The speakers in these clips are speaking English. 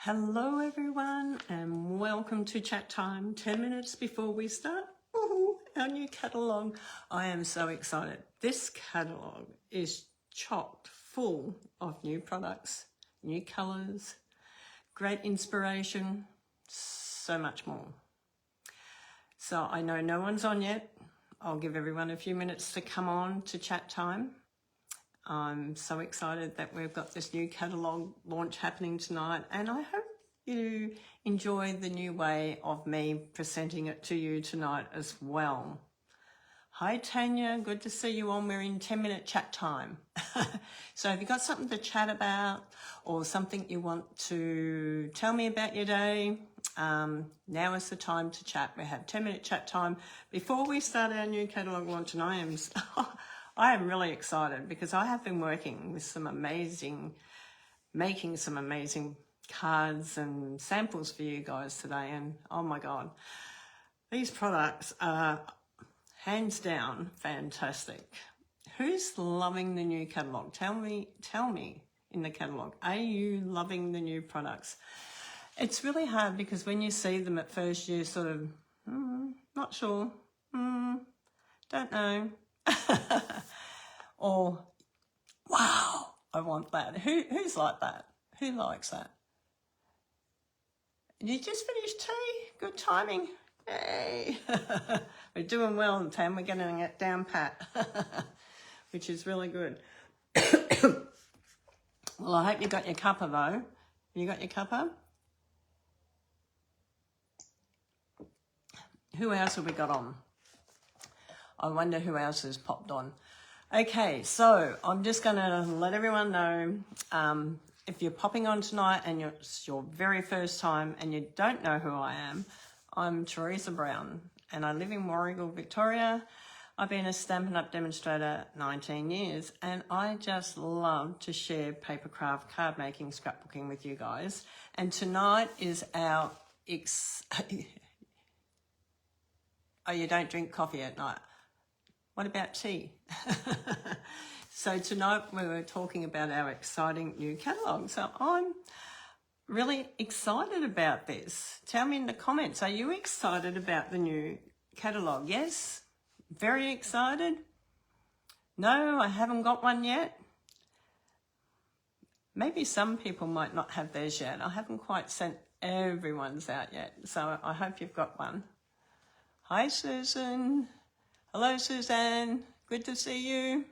Hello everyone and welcome to chat time. 10 minutes before we start our new catalogue. I am so excited. This catalogue is chock full of new products, new colours, great inspiration, so much more. So I know no one's on yet. I'll give everyone a few minutes to come on to chat time. I'm so excited that we've got this new catalogue launch happening tonight, and I hope you enjoy the new way of me presenting it to you tonight as well. Hi Tanya, good to see you on. We're in 10-minute chat time. So if you've got something to chat about or something you want to tell me about your day, now is the time to chat. We have 10-minute chat time before we start our new catalogue launch, and I am really excited because I have been working with making some amazing cards and samples for you guys today. And oh my God, these products are hands down fantastic. Who's loving the new catalogue? Tell me in the catalogue, are you loving the new products? It's really hard because when you see them at first, you sort of, not sure, don't know. Or, wow, I want that. Who's like that? Who likes that? You just finished tea? Good timing. Hey. We're doing well, Tam. We're getting it down pat, which is really good. Well, I hope you got your cuppa, though. You got your cuppa? Who else have we got on? I wonder who else has popped on. Okay, so I'm just going to let everyone know, if you're popping on tonight and it's your very first time and you don't know who I am, I'm Teresa Brown and I live in Warragul, Victoria. I've been a Stampin' Up! Demonstrator 19 years and I just love to share paper craft, card making, scrapbooking with you guys. And tonight is our... Oh, you don't drink coffee at night? What about tea? So tonight we were talking about our exciting new catalogue. So I'm really excited about this. Tell me in the comments, are you excited about the new catalogue? Yes? Very excited? No, I haven't got one yet. Maybe some people might not have theirs yet. I haven't quite sent everyone's out yet. So I hope you've got one. Hi, Susan. Hello, Suzanne. Good to see you.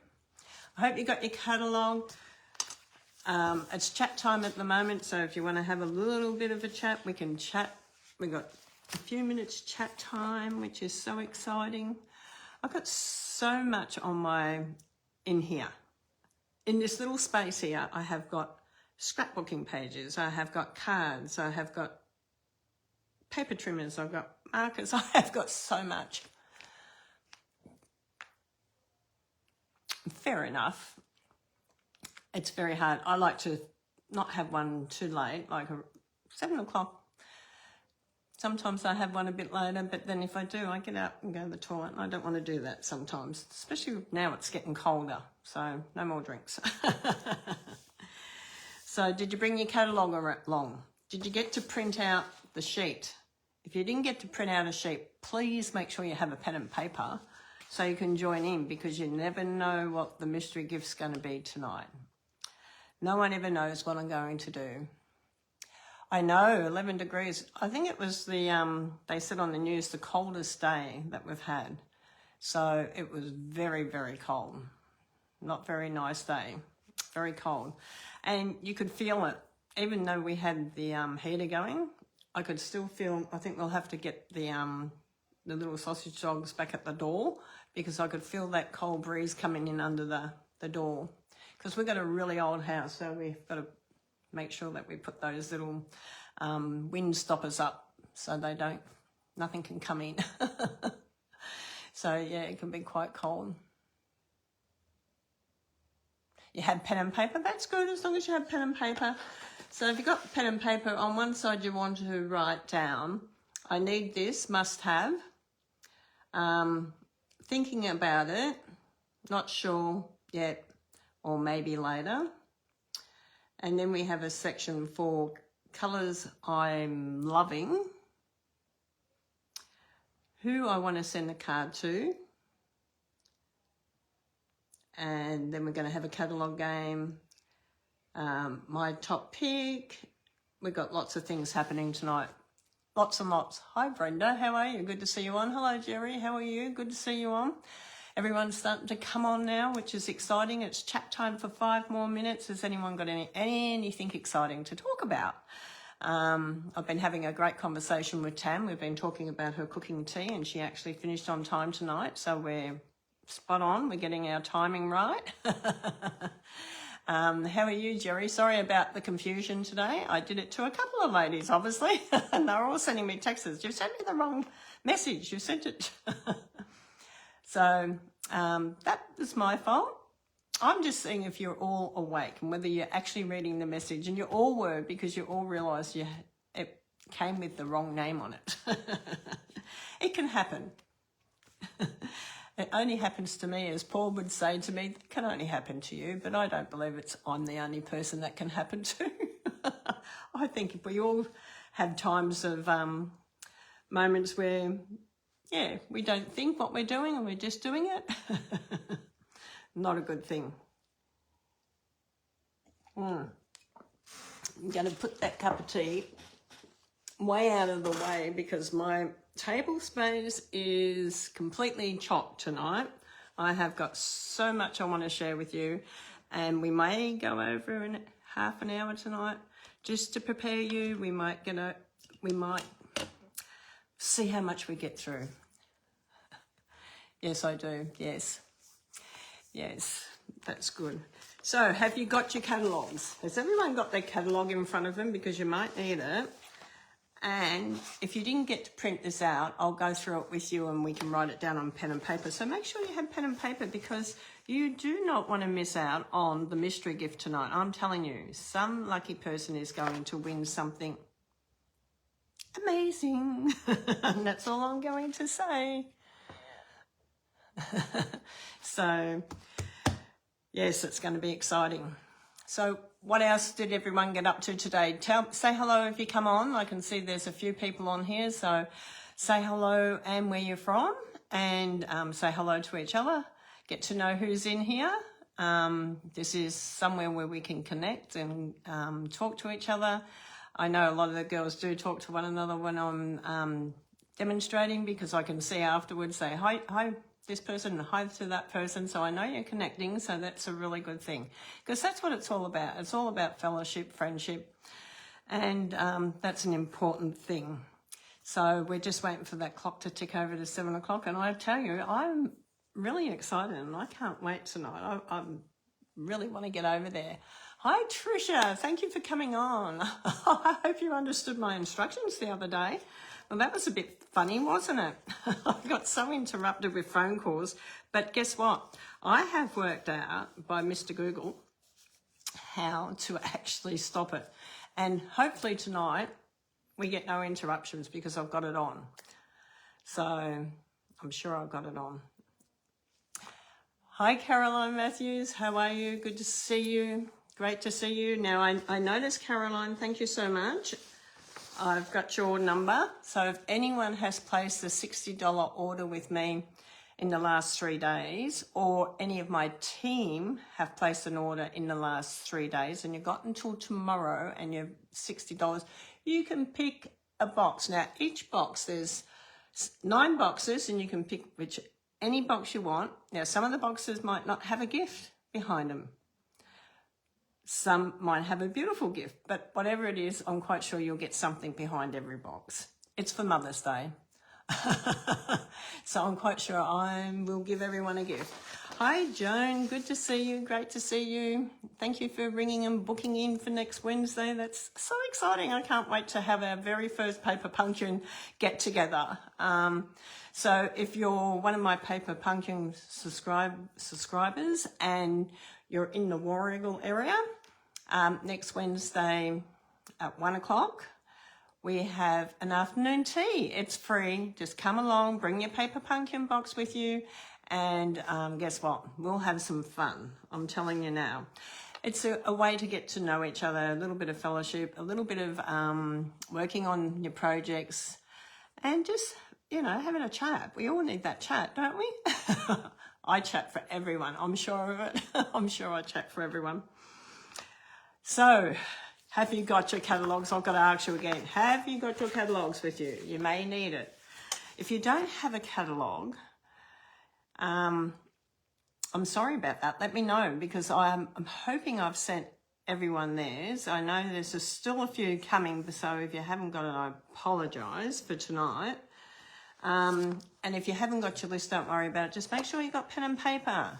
I hope you got your catalogue. It's chat time at the moment, so if you want to have a little bit of a chat, we can chat. We've got a few minutes chat time, which is so exciting. I've got so much in here. In this little space here, I have got scrapbooking pages. I have got cards. I have got paper trimmers. I've got markers. I have got so much. Fair enough. It's very hard. I like to not have one too late, like 7 o'clock. Sometimes I have one a bit later, but then if I do, I get out and go to the toilet, and I don't want to do that sometimes, especially now it's getting colder, so no more drinks. So did you bring your catalogue along? Did you get to print out the sheet? If you didn't get to print out a sheet, please make sure you have a pen and paper so you can join in, because you never know what the mystery gift's going to be tonight. No one ever knows what I'm going to do. I know, 11 degrees. I think it was they said on the news, the coldest day that we've had. So it was very, very cold. Not very nice day. Very cold. And you could feel it. Even though we had the heater going, I could still feel, I think we'll have to get the little sausage dogs back at the door, because I could feel that cold breeze coming in under the door. Because we've got a really old house, so we've got to make sure that we put those little wind stoppers up so nothing can come in. So yeah, it can be quite cold. You had pen and paper, that's good, as long as you have pen and paper. So if you've got pen and paper, on one side you want to write down, I need this, must have. Thinking about it, not sure yet, or maybe later. And then we have a section for colours I'm loving, who I want to send the card to, and then we're going to have a catalogue game, my top pick. We've got lots of things happening tonight. Lots and lots. Hi, Brenda. How are you? Good to see you on. Hello, Jerry. How are you? Good to see you on. Everyone's starting to come on now, which is exciting. It's chat time for 5 more minutes. Has anyone got anything exciting to talk about? I've been having a great conversation with Tam. We've been talking about her cooking tea, and she actually finished on time tonight. So we're spot on. We're getting our timing right. How are you, Jerry? Sorry about the confusion today. I did it to a couple of ladies, obviously, and they're all sending me texts. You've sent me the wrong message. You sent it. So that was my fault. I'm just seeing if you're all awake and whether you're actually reading the message, and you all were, because you all realised it came with the wrong name on it. It can happen. It only happens to me, as Paul would say to me, it can only happen to you, but I don't believe I'm the only person that can happen to. I think if we all have times of moments where, yeah, we don't think what we're doing and we're just doing it, not a good thing. I'm going to put that cup of tea way out of the way because my table space is completely chocked tonight. I have got so much I want to share with you, and we may go over in half an hour tonight just to prepare you. We might see how much we get through. Yes, I do. Yes, that's good. So have you got your catalogues? Has everyone got their catalogue in front of them? Because you might need it. And if you didn't get to print this out, I'll go through it with you and we can write it down on pen and paper. So make sure you have pen and paper, because you do not want to miss out on the mystery gift tonight. I'm telling you, some lucky person is going to win something amazing. And that's all I'm going to say. So, yes, it's going to be exciting. So what else did everyone get up to today? Say hello if you come on. I can see there's a few people on here, so say hello and where you're from, and say hello to each other. Get to know who's in here. This is somewhere where we can connect and talk to each other. I know a lot of the girls do talk to one another when I'm demonstrating, because I can see afterwards, say hi this person and hi to that person, so I know you're connecting, so that's a really good thing, because that's what it's all about. It's all about fellowship, friendship, and that's an important thing. So we're just waiting for that clock to tick over to 7 o'clock, and I tell you, I'm really excited and I can't wait tonight. I really want to get over there. Hi Tricia, thank you for coming on. I hope you understood my instructions the other day. Well, that was a bit funny, wasn't it? I got so interrupted with phone calls. But guess what? I have worked out by Mr. Google how to actually stop it. And hopefully tonight we get no interruptions because I've got it on. So I'm sure I've got it on. Hi, Caroline Matthews. How are you? Good to see you. Great to see you. Now, I noticed, Caroline, thank you so much. I've got your number. So if anyone has placed a $60 order with me in the last 3 days, or any of my team have placed an order in the last 3 days, and you've got until tomorrow and you're $60, you can pick a box. Now, each box, there's 9 boxes, and you can pick any box you want. Now, some of the boxes might not have a gift behind them. Some might have a beautiful gift, but whatever it is, I'm quite sure you'll get something behind every box. It's for Mother's Day. So I'm quite sure I will give everyone a gift. Hi, Joan. Good to see you. Great to see you. Thank you for ringing and booking in for next Wednesday. That's so exciting. I can't wait to have our very first Paper Pumpkin get together. So if you're one of my Paper Pumpkin subscribers and you're in the Warragul area, next Wednesday at 1 o'clock, we have an afternoon tea. It's free. Just come along, bring your Paper Pumpkin box with you, and guess what? We'll have some fun. I'm telling you now. it's a way to get to know each other, a little bit of fellowship, a little bit of working on your projects, and just, you know, having a chat. We all need that chat, don't we? I chat for everyone, I'm sure of it. I'm sure I chat for everyone. So, have you got your catalogues? I've got to ask you again. Have you got your catalogues with you? You may need it. If you don't have a catalogue, I'm sorry about that. Let me know, because I'm hoping I've sent everyone theirs. I know there's still a few coming, so if you haven't got it, I apologise for tonight. And if you haven't got your list, don't worry about it. Just make sure you got pen and paper.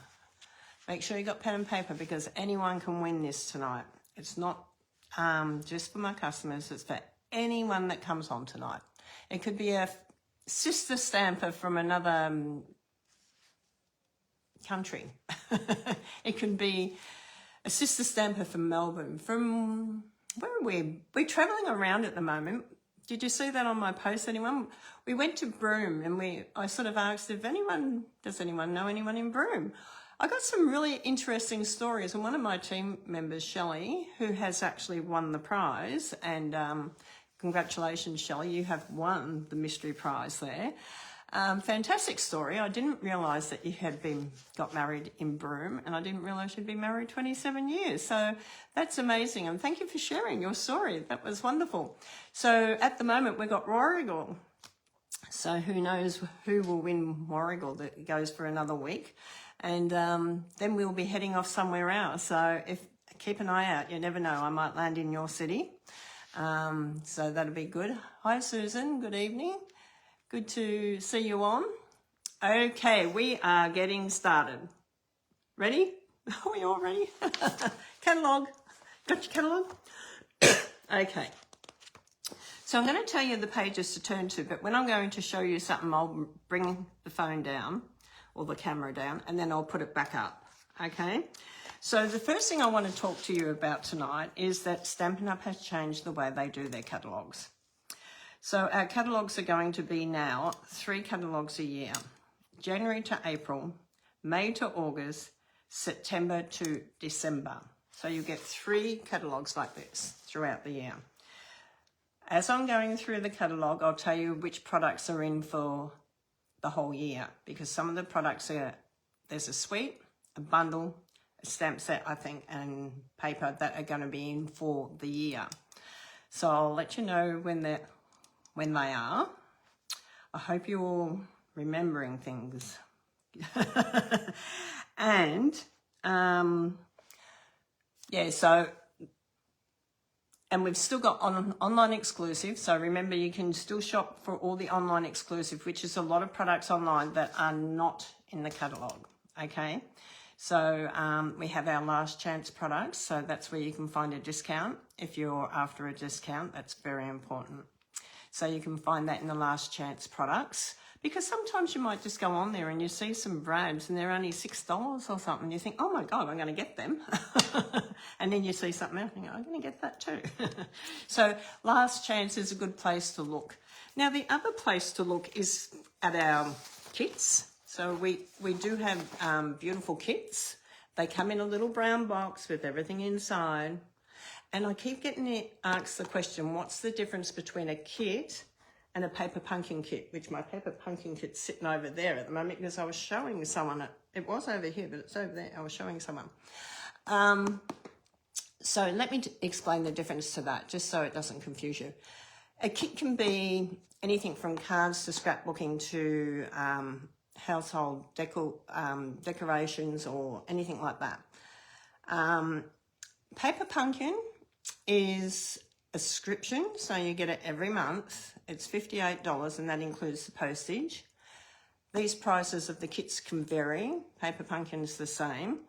Make sure you got pen and paper, because anyone can win this tonight. It's not just for my customers, it's for anyone that comes on tonight. It could be a sister stamper from another country. It could be a sister stamper from Melbourne, from where are we? We're travelling around at the moment. Did you see that on my post, anyone? We went to Broome, and I sort of asked if does anyone know anyone in Broome? I got some really interesting stories, and one of my team members, Shelley, who has actually won the prize, and congratulations, Shelley, you have won the mystery prize there. Fantastic story. I didn't realise that you had got married in Broome, and I didn't realise you'd been married 27 years. So that's amazing, and thank you for sharing your story. That was wonderful. So at the moment we've got Warrigal. So who knows who will win Warrigal that goes for another week. And then we'll be heading off somewhere else. So keep an eye out. You never know. I might land in your city. So that'll be good. Hi, Susan. Good evening. Good to see you on. Okay, we are getting started. Ready? Are we all ready? Catalogue. Got your catalogue? Okay. So I'm going to tell you the pages to turn to, but when I'm going to show you something, I'll bring the phone down or the camera down, and then I'll put it back up. Okay? So the first thing I want to talk to you about tonight is that Stampin' Up! Has changed the way they do their catalogues. So our catalogues are going to be now 3 catalogues a year. January to April, May to August, September to December. So you get 3 catalogues like this throughout the year. As I'm going through the catalogue, I'll tell you which products are in for the whole year, because some of the products there's a suite, a bundle, a stamp set, I think, and paper that are going to be in for the year. So I'll let you know when they are. I hope you're all remembering things. And yeah, so, and we've still got online exclusive. So remember, you can still shop for all the online exclusive, which is a lot of products online that are not in the catalogue. Okay. So we have our last chance products. So that's where you can find a discount. If you're after a discount, that's very important. So you can find that in the last chance products, because sometimes you might just go on there and you see some brads and they're only $6 or something. You think, oh my God, I'm going to get them. And then you see something else and you go, I'm going to get that too. So last chance is a good place to look. Now, the other place to look is at our kits. So we do have beautiful kits. They come in a little brown box with everything inside. And I keep getting asked the question, what's the difference between a kit and a paper pumpkin kit, which my paper pumpkin kit's sitting over there at the moment, because I was showing someone it was over here, but it's over there. I was showing someone. So let me explain the difference to that, just so it doesn't confuse you. A kit can be anything from cards to scrapbooking to household decorations or anything like that. Paper pumpkin is a subscription, so you get it every month. It's $58, and that includes the postage. These prices of the kits can vary. Paper pumpkin is the same.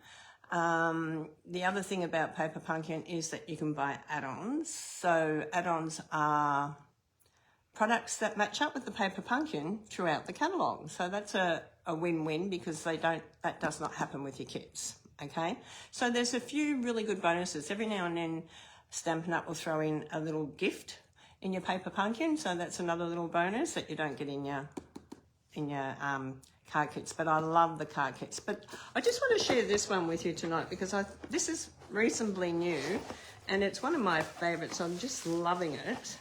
The other thing about paper pumpkin is that you can buy add-ons. So add-ons are products that match up with the paper pumpkin throughout the catalogue. So that's a win-win, because that does not happen with your kits. Okay, so there's a few really good bonuses. Every now and then Stampin' Up! Will throw in a little gift in your paper pumpkin, so that's another little bonus that you don't get in your card kits. But I love the card kits. But I just want to share this one with you tonight, because this is reasonably new, and it's one of my favourites. I'm just loving it.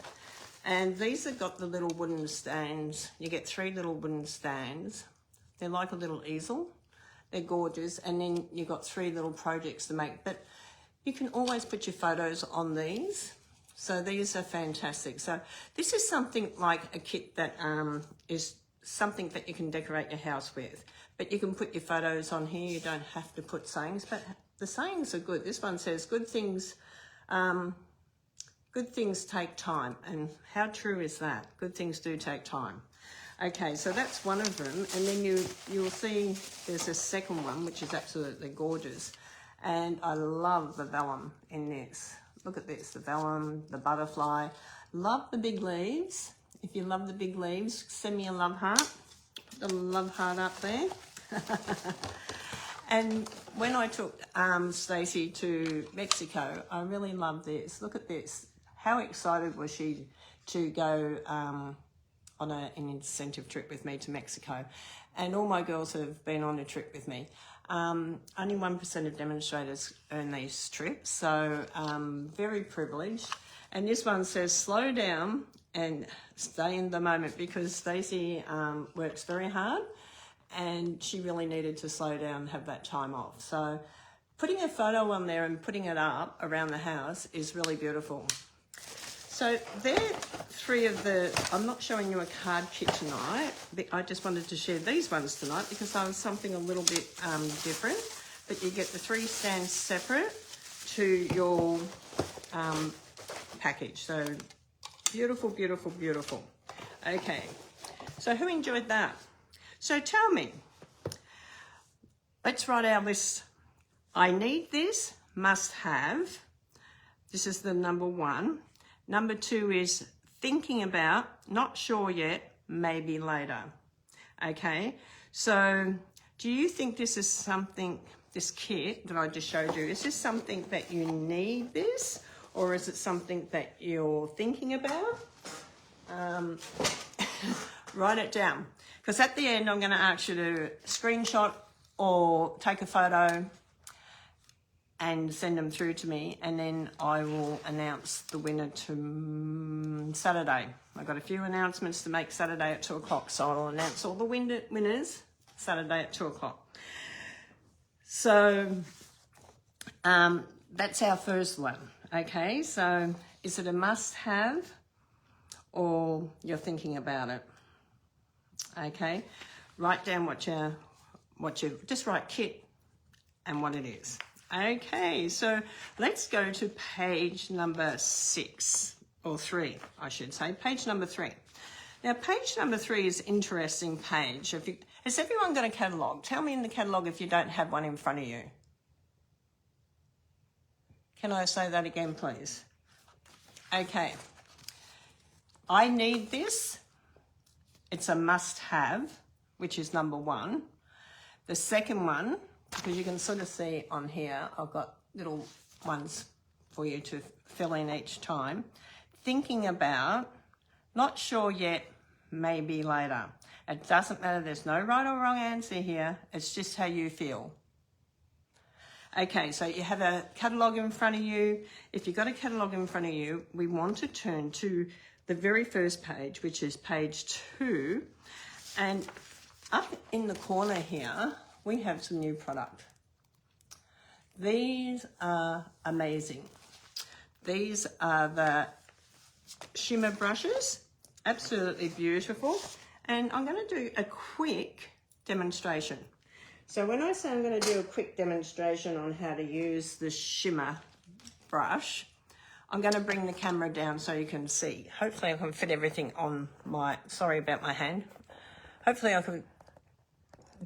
And these have got the little wooden stands. You get 3 little wooden stands. They're like a little easel. They're gorgeous. And then you've got 3 little projects to make. But you can always put your photos on these. So these are fantastic. So this is something like a kit that is something that you can decorate your house with. But you can put your photos on here. You don't have to put sayings. But the sayings are good. This one says, good things take time. And how true is that? Good things do take time. Okay, so that's one of them. And then you'll see there's a second one, which is absolutely gorgeous. And I love the vellum in this. Look at this, the vellum, the butterfly. Love the big leaves. If you love the big leaves, send me a love heart. Put the love heart up there. And when I took Stacey to Mexico, I really loved this. Look at this. How excited was she to go on an incentive trip with me to Mexico? And all my girls have been on a trip with me. Only 1% of demonstrators earn these trips, so very privileged. And this one says, slow down and stay in the moment, because Stacey works very hard and she really needed to slow down and have that time off. So putting a photo on there and putting it up around the house is really beautiful. So they're 3 of the, I'm not showing you a card kit tonight. I just wanted to share these ones tonight because I was something a little bit different. But you get the 3 stands separate to your package. So beautiful, beautiful, beautiful. Okay, so who enjoyed that? So tell me, let's write our list. I need this, must have. This is the number 1. Number 2 is thinking about, not sure yet, maybe later. Okay, so do you think this is something, this kit that I just showed you, is this something that you need this, or is it something that you're thinking about? Write it down, because at the end I'm going to ask you to screenshot or take a photo and send them through to me, and then I will announce the winner to Saturday. I've got a few announcements to make Saturday at 2 o'clock, so I'll announce all the winners Saturday at 2 o'clock. So that's our first one. Okay, so is it a must-have or you're thinking about it? Okay, write down what you just write kit and what it is. Okay, so let's go to page number 6, or 3, I should say, page number 3. Now, page number 3 is an interesting page. Has everyone got a catalogue? Tell me in the catalogue if you don't have one in front of you. Can I say that again, please? Okay. I need this. It's a must-have, which is number 1. The second one, because you can sort of see on here, I've got little ones for you to fill in each time. Thinking about, not sure yet, maybe later. It doesn't matter, there's no right or wrong answer here, it's just how you feel. Okay, so you have a catalogue in front of you. If you've got a catalogue in front of you, we want to turn to the very first page, which is page 2. And up in the corner here, we have some new product. These are amazing. These are the shimmer brushes, absolutely beautiful. And I'm going to do a quick demonstration. So when I say I'm going to do a quick demonstration on how to use the shimmer brush, I'm going to bring the camera down so you can see. Hopefully I can fit everything on my, sorry about my hand. Hopefully I can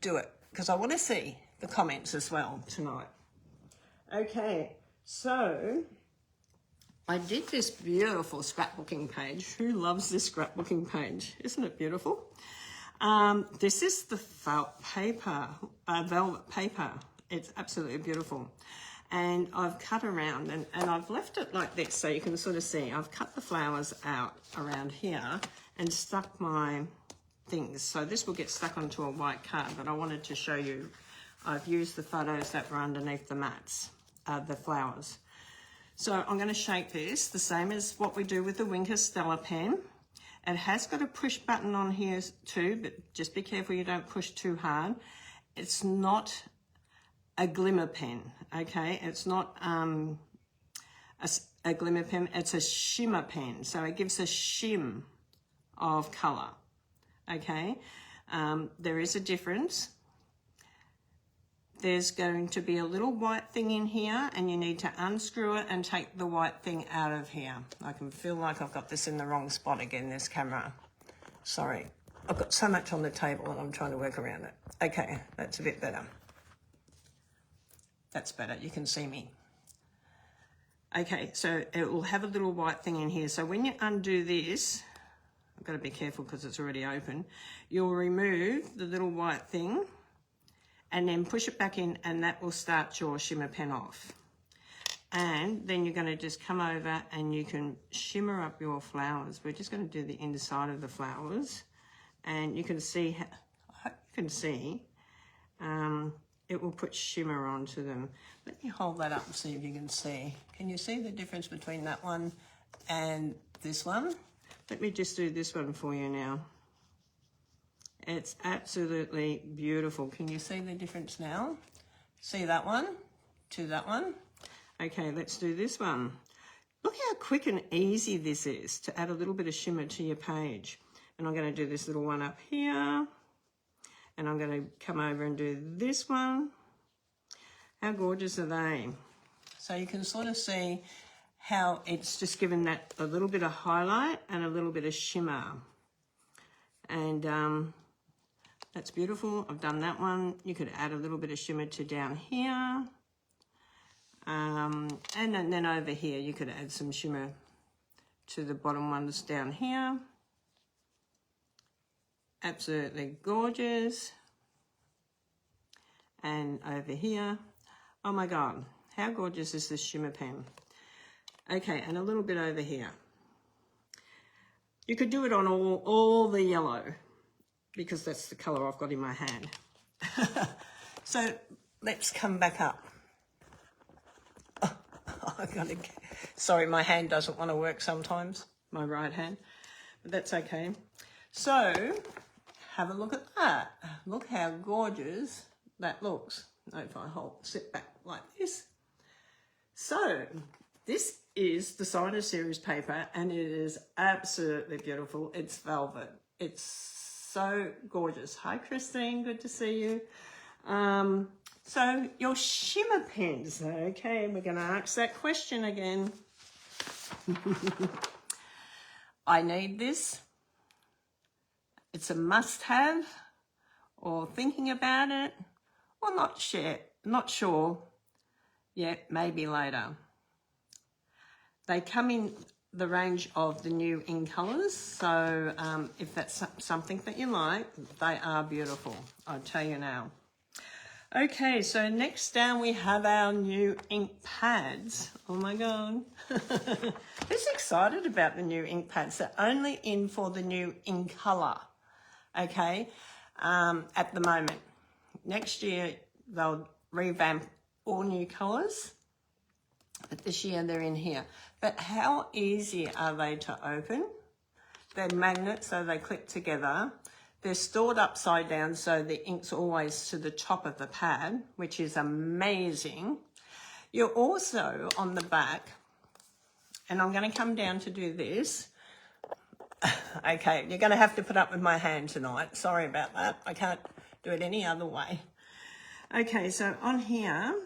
do it because I want to see the comments as well tonight. Okay, so I did this beautiful scrapbooking page. Who loves this scrapbooking page? Isn't it beautiful? This is the felt paper, velvet paper. It's absolutely beautiful. And I've cut around and I've left it like this so you can sort of see. I've cut the flowers out around here and stuck my things. So this will get stuck onto a white card, but I wanted to show you. I've used the photos that were underneath the mats. the flowers. So I'm going to shake this the same as what we do with the Winker Stella pen. It has got a push button on here too, but just be careful you don't push too hard. It's not a glimmer pen, okay? It's not a glimmer pen, it's a shimmer pen. So it gives a shim of colour, okay? There is a difference. There's going to be a little white thing in here and you need to unscrew it and take the white thing out of here. I can feel like I've got this in the wrong spot again, this camera. Sorry, I've got so much on the table and I'm trying to work around it. Okay, that's a bit better. That's better, you can see me. Okay, so it will have a little white thing in here. So when you undo this, I've got to be careful because it's already open, you'll remove the little white thing and then push it back in and that will start your shimmer pen off. And then you're going to just come over and you can shimmer up your flowers. We're just going to do the inside of the flowers and you can see, it will put shimmer onto them. Let me hold that up and see if you can see. Can you see the difference between that one and this one? Let me just do this one for you now. It's absolutely beautiful. Can you see the difference now? See that one to that one? Okay, let's do this one. Look how quick and easy this is to add a little bit of shimmer to your page. And I'm going to do this little one up here. And I'm going to come over and do this one. How gorgeous are they? So you can sort of see how it's just given that a little bit of highlight and a little bit of shimmer. And that's beautiful. I've done that one. You could add a little bit of shimmer to down here. And then over here, you could add some shimmer to the bottom ones down here. Absolutely gorgeous. And over here. Oh my God, how gorgeous is this shimmer pen? Okay, and a little bit over here. You could do it on all the yellow, because that's the colour I've got in my hand. So let's come back up. Oh, sorry, my hand doesn't want to work sometimes, my right hand, but that's okay. So have a look at that. Look how gorgeous that looks. If I sit back like this. So this is the Signer Series paper and it is absolutely beautiful. It's velvet. It's so gorgeous. Hi Christine, good to see you. So your shimmer pens, okay, we're going to ask that question again. I need this. It's a must-have, or thinking about it, or not sure yet, maybe later. They come in the range of the new in colours, so if that's something that you like, they are beautiful, I'll tell you now. Okay, so next down we have our new ink pads. Oh my God. Who's excited about the new ink pads? They're only in for the new in colour, okay, at the moment. Next year they'll revamp all new colours, but this year they're in here. But how easy are they to open? They're magnets, so they clip together. They're stored upside down, so the ink's always to the top of the pad, which is amazing. You're also on the back, and I'm going to come down to do this. Okay, you're going to have to put up with my hand tonight. Sorry about that. I can't do it any other way. Okay, so on here,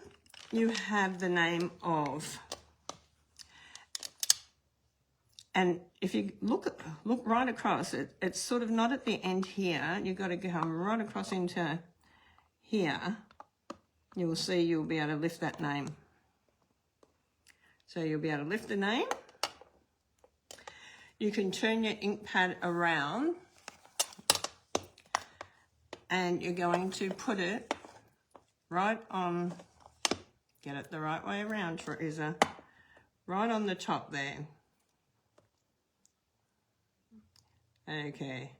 you have the name of, and if you look right across, it's sort of not at the end here. You've got to come right across into here. You'll see you'll be able to lift that name. So you'll be able to lift the name. You can turn your ink pad around and you're going to put it right on, get it the right way around, Teresa, right on the top there. Okay,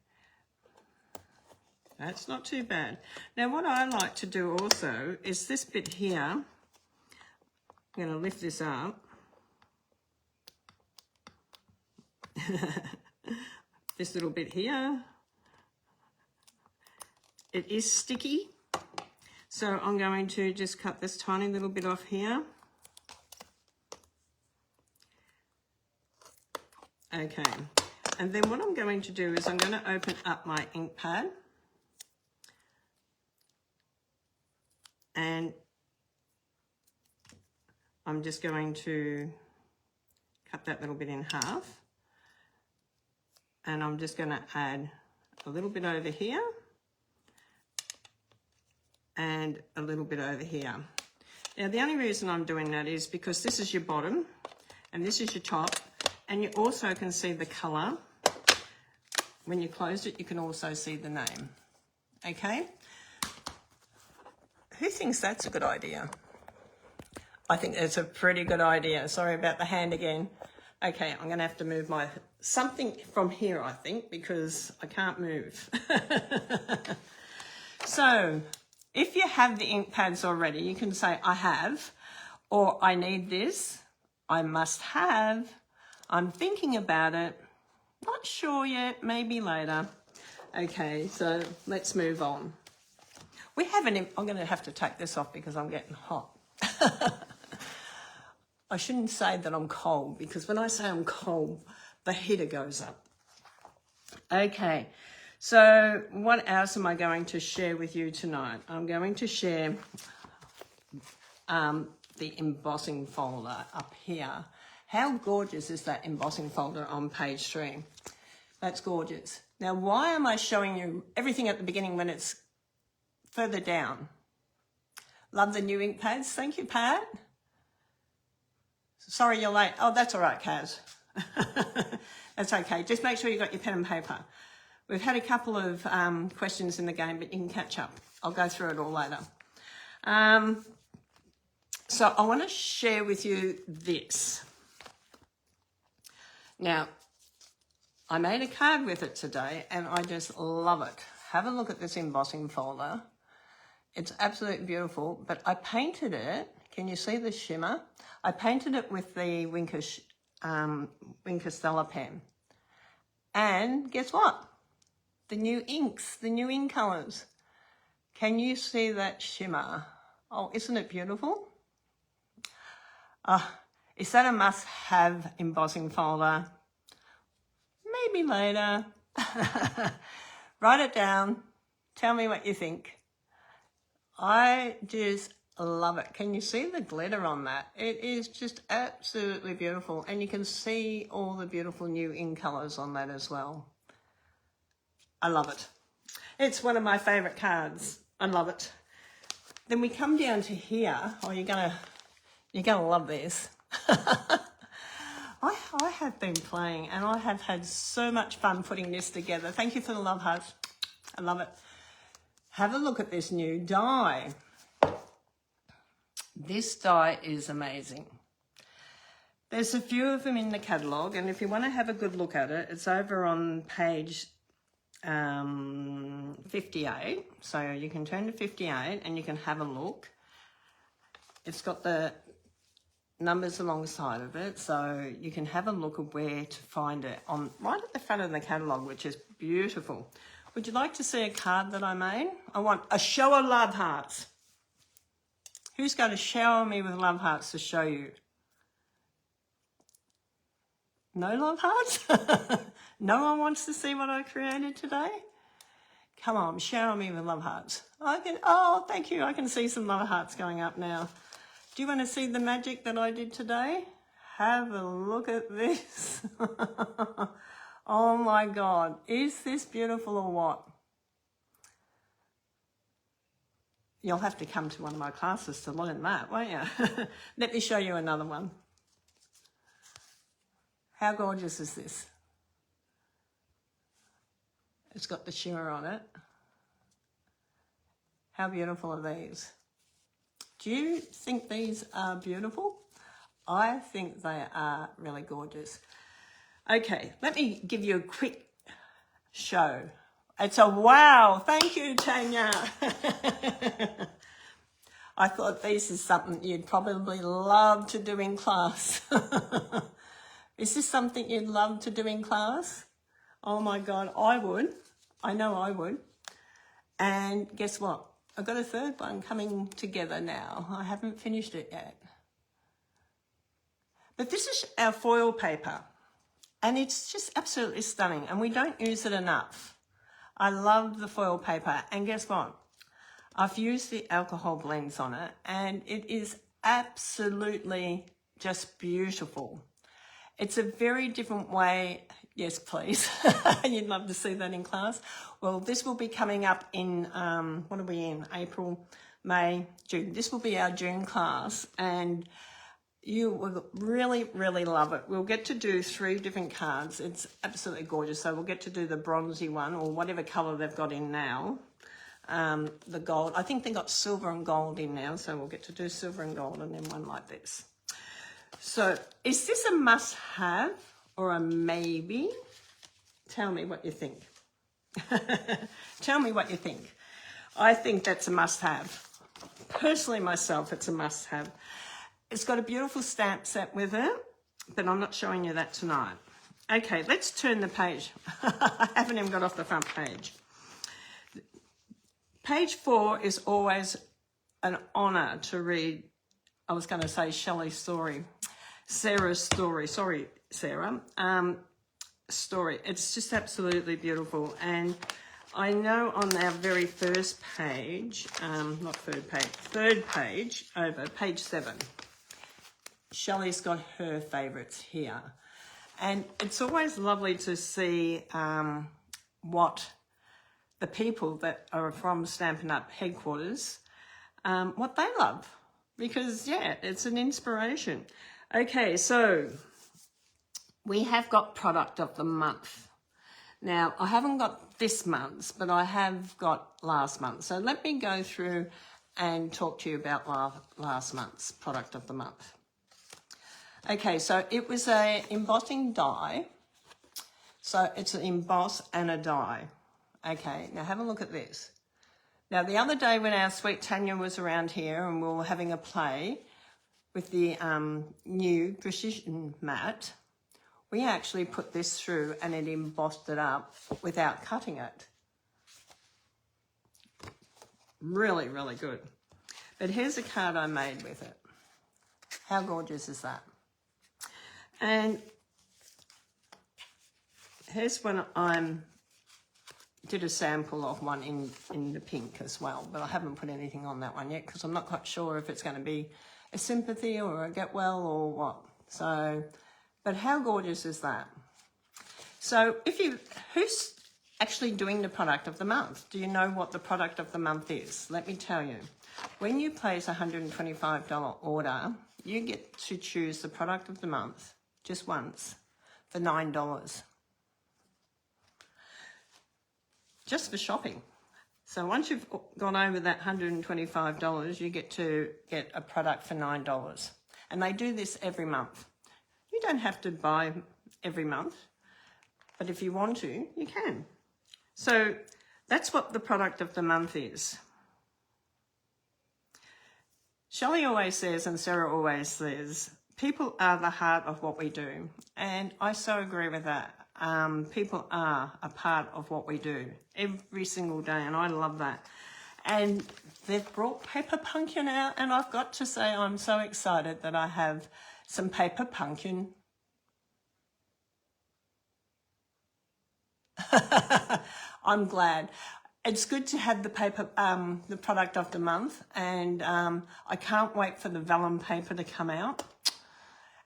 that's not too bad. Now what I like to do also is this bit here, I'm going to lift this up. This little bit here. It is sticky, so I'm going to just cut this tiny little bit off here. Okay, and then what I'm going to do is I'm going to open up my ink pad, and I'm just going to cut that little bit in half, and I'm just going to add a little bit over here and a little bit over here. Now the only reason I'm doing that is because this is your bottom and this is your top, and you also can see the colour. When you close it, you can also see the name. Okay? Who thinks that's a good idea? I think that's a pretty good idea. Sorry about the hand again. Okay, I'm going to have to move my something from here, I think, because I can't move. So, if you have the ink pads already, you can say, I have, or I need this, I must have, I'm thinking about it, not sure yet, maybe later. Okay, so let's move on. We haven't, I'm going to have to take this off because I'm getting hot. I shouldn't say that I'm cold, because when I say I'm cold, the heater goes up. Okay, so what else am I going to share with you tonight? I'm going to share the embossing folder up here. How gorgeous is that embossing folder on page 3? That's gorgeous. Now, why am I showing you everything at the beginning when it's further down? Love the new ink pads. Thank you, Pat. Sorry you're late. Oh, that's all right, Kaz. That's okay. Just make sure you got your pen and paper. We've had a couple of questions in the game, but you can catch up. I'll go through it all later. So I want to share with you this. Now, I made a card with it today, and I just love it. Have a look at this embossing folder. It's absolutely beautiful, but I painted it. Can you see the shimmer? I painted it with the Winker Stella pen. And guess what? The new inks, the new ink colours. Can you see that shimmer? Oh, isn't it beautiful? Is that a must-have embossing folder? Maybe later. Write it down. Tell me what you think. I just love it. Can you see the glitter on that? It is just absolutely beautiful. And you can see all the beautiful new ink colours on that as well. I love it. It's one of my favourite cards. I love it. Then we come down to here. Oh, you're gonna love this. I have been playing, and I have had so much fun putting this together. Thank you for the love hearts. I love it. Have a look at this new die. This die is amazing. There's a few of them in the catalogue, and if you want to have a good look at it, it's over on page 58. So you can turn to 58 and you can have a look. It's got the numbers alongside of it, so you can have a look at where to find it on right at the front of the catalogue, which is beautiful. Would you like to see a card that I made? I want a show of love hearts. Who's going to shower me with love hearts to show you? No love hearts? No one wants to see what I created today? Come on, shower me with love hearts. Oh, thank you. I can see some love hearts going up now. Do you want to see the magic that I did today? Have a look at this. Oh my God. Is this beautiful or what? You'll have to come to one of my classes to learn that, won't you? Let me show you another one. How gorgeous is this? It's got the shimmer on it. How beautiful are these? Do you think these are beautiful? I think they are really gorgeous. Okay, let me give you a quick show. It's a wow. Thank you, Tanya. I thought this is something you'd probably love to do in class. Is this something you'd love to do in class? Oh my God, I would. I know I would. And guess what? I've got a third one coming together now. I haven't finished it yet. But this is our foil paper. And it's just absolutely stunning. And we don't use it enough. I love the foil paper. And guess what? I've used the alcohol blends on it. And it is absolutely just beautiful. It's a very different way. Yes, please. You'd love to see that in class. Well, this will be coming up in, what are we in? April, May, June. This will be our June class, and you will really, really love it. We'll get to do 3 different cards. It's absolutely gorgeous. So we'll get to do the bronzy one, or whatever colour they've got in now. The gold. I think they got silver and gold in now, so we'll get to do silver and gold, and then one like this. So is this a must-have or a maybe? Tell me what you think. Tell me what you think. I think that's a must-have. Personally, myself, it's a must-have. It's got a beautiful stamp set with it, but I'm not showing you that tonight. Okay, let's turn the page. I haven't even got off the front page. Page 4 is always an honour to read. I was going to say Shelley's story. Sarah's story. Sorry, Sarah. Story. It's just absolutely beautiful. And I know on our very first page, not third page, third page over, page 7, Shelley's got her favourites here. And it's always lovely to see what the people that are from Stampin' Up headquarters, what they love. Because, yeah, it's an inspiration. Okay, so we have got product of the month. Now, I haven't got this month's, but I have got last month. So let me go through and talk to you about last month's product of the month. Okay, so it was a embossing die. So it's an emboss and a die. Okay, now have a look at this. Now, the other day when our sweet Tanya was around here and we were having a play with the new precision mat, we actually put this through and it embossed it up without cutting it. Really, really good. But here's a card I made with it. How gorgeous is that? And here's when I did a sample of one in the pink as well, but I haven't put anything on that one yet because I'm not quite sure if it's going to be a sympathy or a get well or what. So, but how gorgeous is that? So who's actually doing the product of the month? Do you know what the product of the month is? Let me tell you. When you place a $125 order, you get to choose the product of the month just once for $9. Just for shopping. So once you've gone over that $125, you get to get a product for $9. And they do this every month. You don't have to buy every month, but if you want to, you can. So that's what the product of the month is. Shelley always says, and Sarah always says, people are the heart of what we do. And I so agree with that. People are a part of what we do every single day, and I love that. And they've brought paper pumpkin out, and I've got to say I'm so excited that I have some paper pumpkin. I'm glad. It's good to have the paper, the product of the month, and I can't wait for the vellum paper to come out.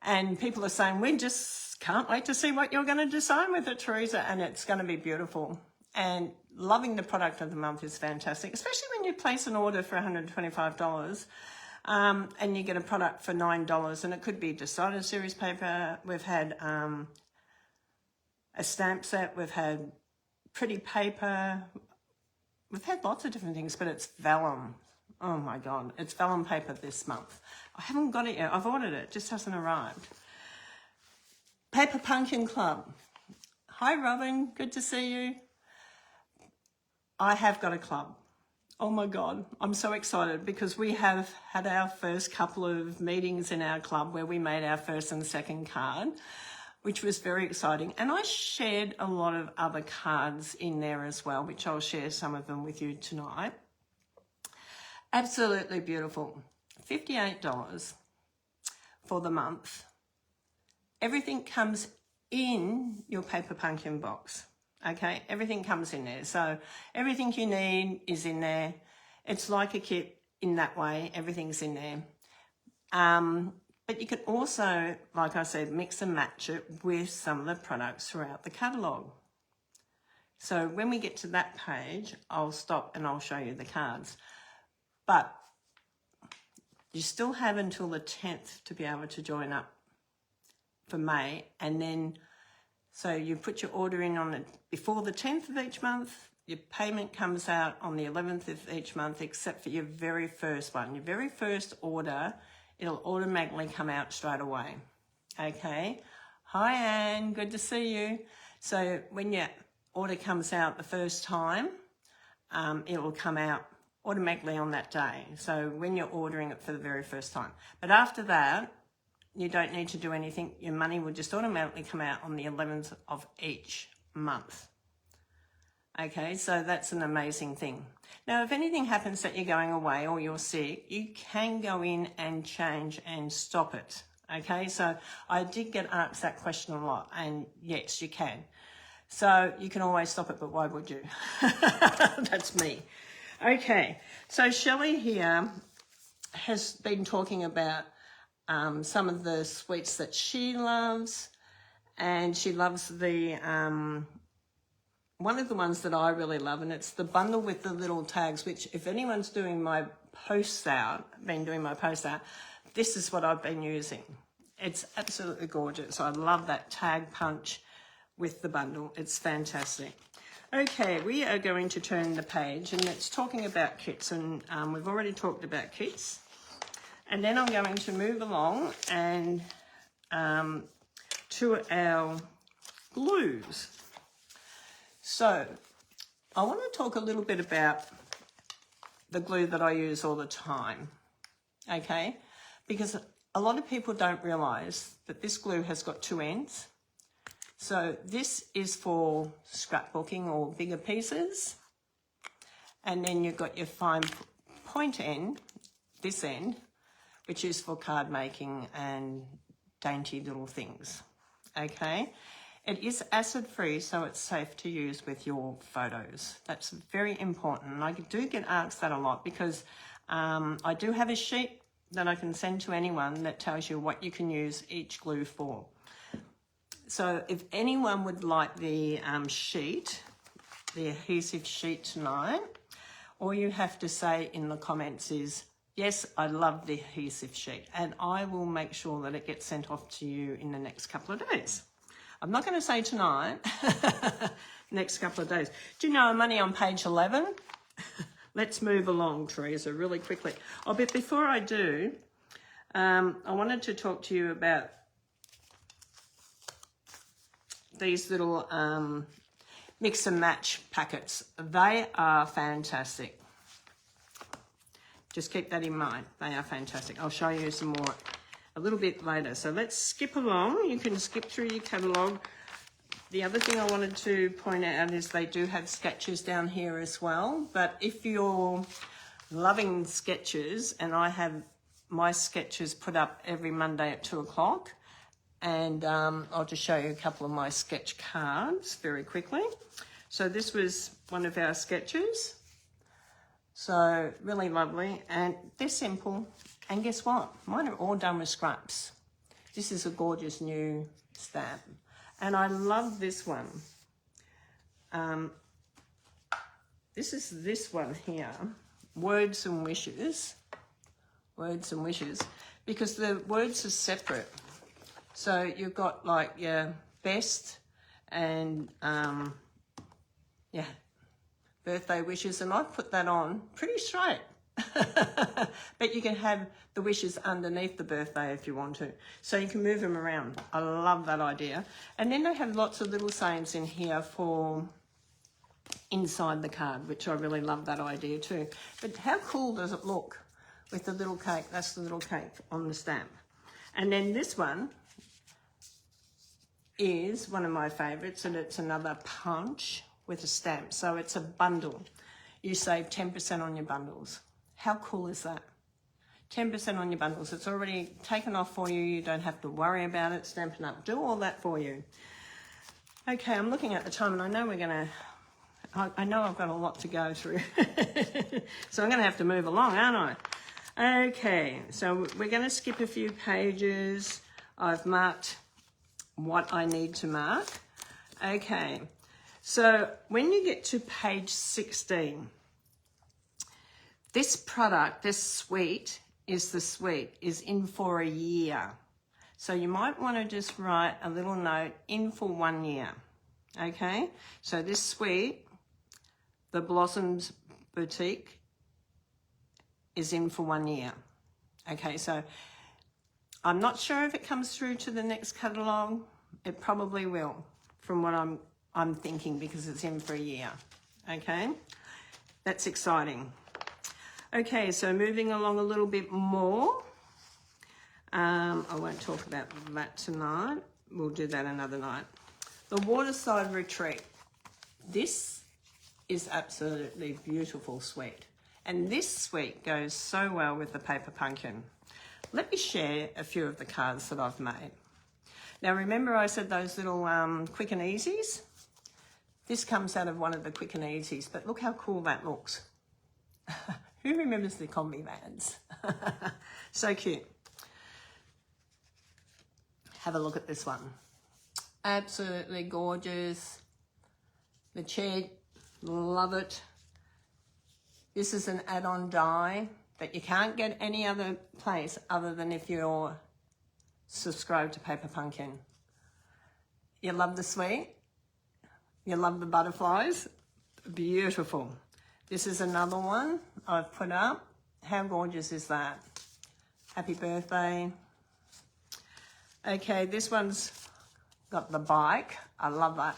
And people are saying, we just can't wait to see what you're going to design with it, Teresa, and it's going to be beautiful. And loving the product of the month is fantastic, especially when you place an order for $125 and you get a product for $9, and it could be decided series paper. We've had a stamp set, we've had pretty paper, we've had lots of different things, but it's vellum. Oh my God, it's vellum paper this month. I haven't got it yet. I've ordered it, just hasn't arrived. Paper Pumpkin Club. Hi Robin, good to see you. I have got a club Oh my God, I'm so excited because we have had our first couple of meetings in our club where we made our first and second card, which was very exciting. And I shared a lot of other cards in there as well, which I'll share some of them with you tonight. Absolutely beautiful. $58 for the month. Everything comes in your paper pumpkin box. Okay, everything comes in there. So everything you need is in there. It's like a kit in that way. Everything's in there. But you can also, like I said, mix and match it with some of the products throughout the catalogue. So when we get to that page, I'll stop and I'll show you the cards. But you still have until the 10th to be able to join up for May, and then so you put your order in on it before the 10th of each month. Your payment comes out on the 11th of each month, except for your very first one. Your very first order, it'll automatically come out straight away. Okay. Hi, Anne. Good to see you. So when your order comes out the first time, it will come out automatically on that day. So when you're ordering it for the very first time. But after that, you don't need to do anything. Your money will just automatically come out on the 11th of each month. Okay, so that's an amazing thing. Now, if anything happens that you're going away or you're sick, you can go in and change and stop it. Okay, so I did get asked that question a lot, and yes, you can. So you can always stop it, but why would you? That's me. Okay, so Shelley here has been talking about some of the sweets that she loves, and she loves the one of the ones that I really love, and it's the bundle with the little tags, which if anyone's doing my posts out, this is what I've been using. It's absolutely gorgeous. I love that tag punch with the bundle. It's fantastic. Okay, we are going to turn the page, and it's talking about kits, and we've already talked about kits. And then I'm going to move along and to our glues. So I want to talk a little bit about the glue that I use all the time, okay? Because a lot of people don't realise that this glue has got two ends. So this is for scrapbooking or bigger pieces. And then you've got your fine point end, this end, which is for card making and dainty little things, okay? It is acid-free, so it's safe to use with your photos. That's very important. And I do get asked that a lot because I do have a sheet that I can send to anyone that tells you what you can use each glue for. So if anyone would like the sheet, the adhesive sheet tonight, all you have to say in the comments is, yes, I love the adhesive sheet, and I will make sure that it gets sent off to you in the next couple of days. I'm not going to say tonight, next couple of days. Do you know I'm only on page 11? Let's move along, Teresa, really quickly. Oh, but before I do, I wanted to talk to you about these little mix and match packets. They are fantastic. Just keep that in mind. They are fantastic. I'll show you some more a little bit later. So let's skip along. You can skip through your catalogue. The other thing I wanted to point out is they do have sketches down here as well. But if you're loving sketches, and I have my sketches put up every Monday at 2 o'clock, and I'll just show you a couple of my sketch cards very quickly. So this was one of our sketches. So really lovely, and they're simple. And guess what? Mine are all done with scraps. This is a gorgeous new stamp. And I love this one. This is this one here, Words and Wishes. Words and Wishes, because the words are separate. So you've got like your best and yeah, birthday wishes, and I've put that on pretty straight. But you can have the wishes underneath the birthday if you want to, so you can move them around. I love that idea. And then they have lots of little sayings in here for inside the card, which I really love that idea too. But how cool does it look with the little cake? That's the little cake on the stamp. And then this one is one of my favorites, and it's another punch with a stamp. So it's a bundle. You save 10% on your bundles. How cool is that? 10% on your bundles. It's already taken off for you. You don't have to worry about it stamping up. Do all that for you. Okay, I'm looking at the time, and I know we're gonna, I know I've got a lot to go through. So I'm gonna have to move along, aren't I? Okay, so we're gonna skip a few pages. I've marked what I need to mark. Okay, so when you get to page 16, this product, this suite, is in for a year. So you might want to just write a little note, in for 1 year. Okay, so this suite, the Blossoms Boutique, is in for 1 year. Okay, so I'm not sure if it comes through to the next catalogue. It probably will, from what I'm thinking, because it's in for a year. Okay, that's exciting. Okay, so moving along a little bit more. I won't talk about that tonight. We'll do that another night. The Waterside Retreat. This is absolutely beautiful suite. And this suite goes so well with the paper pumpkin. Let me share a few of the cards that I've made. Now remember I said those little quick and easies? This comes out of one of the quick and easies, but look how cool that looks. Who remembers the combi vans? So cute. Have a look at this one. Absolutely gorgeous. The chair, love it. This is an add-on die that you can't get any other place other than if you're subscribed to Paper Pumpkin. You love the suite? You love the butterflies? Beautiful. This is another one I've put up. How gorgeous is that? Happy birthday. Okay, this one's got the bike. I love that.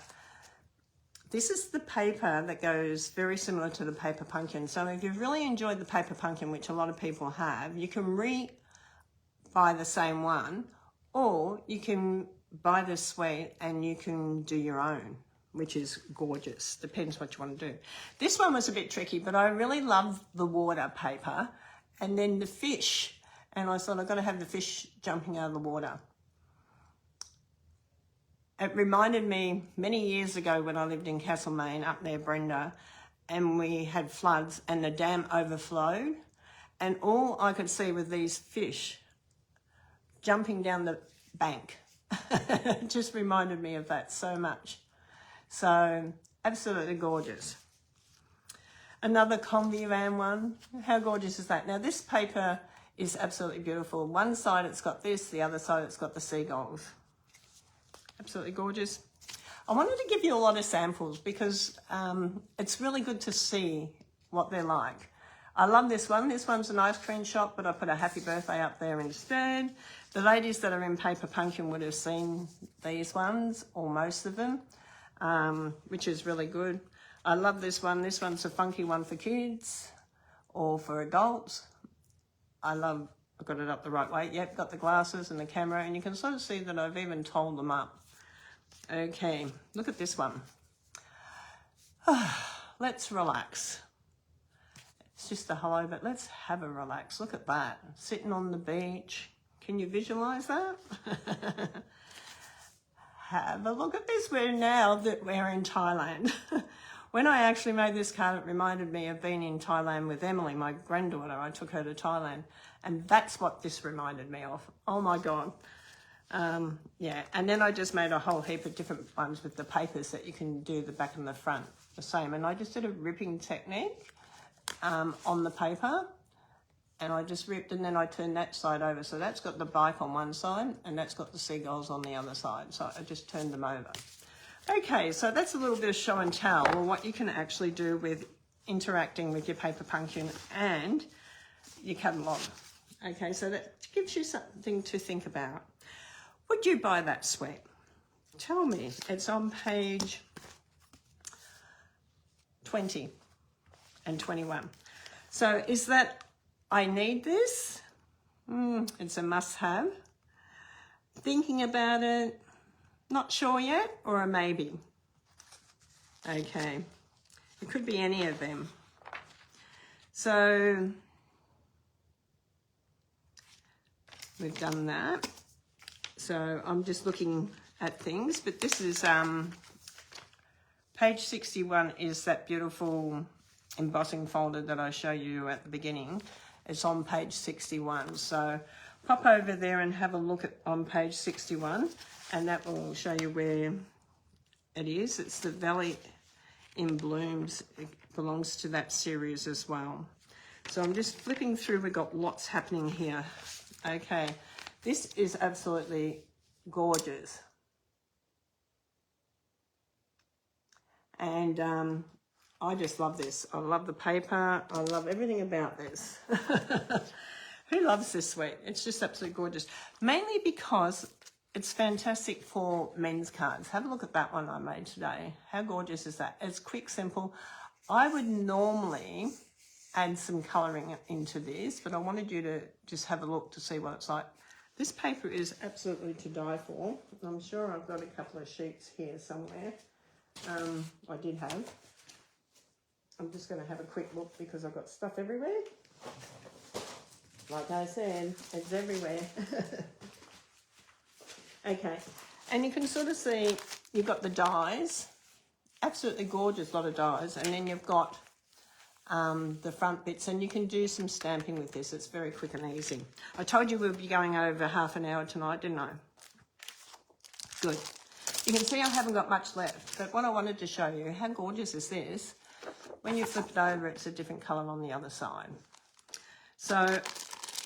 This is the paper that goes very similar to the Paper Pumpkin. So if you've really enjoyed the Paper Pumpkin, which a lot of people have, you can buy the same one, or you can buy this suite and you can do your own, which is gorgeous. Depends what you want to do. This one was a bit tricky, but I really love the water paper and then the fish. And I thought I've got to have the fish jumping out of the water. It reminded me many years ago when I lived in Castlemaine up near Brenda, and we had floods and the dam overflowed, and all I could see were these fish jumping down the bank. It just reminded me of that so much. So absolutely gorgeous. Another combi van one. How gorgeous is that? Now this paper is absolutely beautiful. One side it's got this, the other side it's got the seagulls. Absolutely gorgeous. I wanted to give you a lot of samples because it's really good to see what they're like. I love this one. This one's an ice cream shop, but I put a happy birthday up there instead. The ladies that are in Paper Pumpkin would have seen these ones, or most of them, which is really good. I love this one. This one's a funky one for kids or for adults. I've got it up the right way. Yep, got the glasses and the camera, and you can sort of see that I've even told them up. Okay, look at this one. Let's relax. It's just a hello, but let's have a relax. Look at that, sitting on the beach. Can you visualize that? Have a look at this. Now that we're in Thailand. When I actually made this card, it reminded me of being in Thailand with Emily, my granddaughter. I took her to Thailand, and that's what this reminded me of. Oh my God. Yeah, and then I just made a whole heap of different ones with the papers that you can do the back and the front the same. And I just did a ripping technique on the paper, and I just ripped, and then I turned that side over. So that's got the bike on one side, and that's got the seagulls on the other side. So I just turned them over. Okay, so that's a little bit of show and tell, or what you can actually do with interacting with your Paper Pumpkin and your catalogue. Okay, so that gives you something to think about. Would you buy that suite? Tell me. It's on page 20 and 21. So is that I need this? It's a must-have. Thinking about it, not sure yet, or a maybe. Okay, it could be any of them. So we've done that. So I'm just looking at things, but this is page 61 is that beautiful embossing folder that I showed you at the beginning. It's on page 61. So pop over there and have a look at on page 61, and that will show you where it is. It's the Valley in Blooms. It belongs to that series as well. So I'm just flipping through. We've got lots happening here. Okay, this is absolutely gorgeous. And I just love this. I love the paper. I love everything about this. Who loves this suite? It's just absolutely gorgeous. Mainly because it's fantastic for men's cards. Have a look at that one I made today. How gorgeous is that? It's quick, simple. I would normally add some colouring into this, but I wanted you to just have a look to see what it's like. This paper is absolutely to die for. I'm sure I've got a couple of sheets here somewhere. I did have. I'm just going to have a quick look because I've got stuff everywhere. Like I said, it's everywhere. Okay, and you can sort of see you've got the dies, absolutely gorgeous lot of dies, and then you've got the front bits, and you can do some stamping with this. It's very quick and easy. I told you we'd be going over half an hour tonight, didn't I? Good. You can see I haven't got much left, but what I wanted to show you, how gorgeous is this? When you flip it over, it's a different colour on the other side. So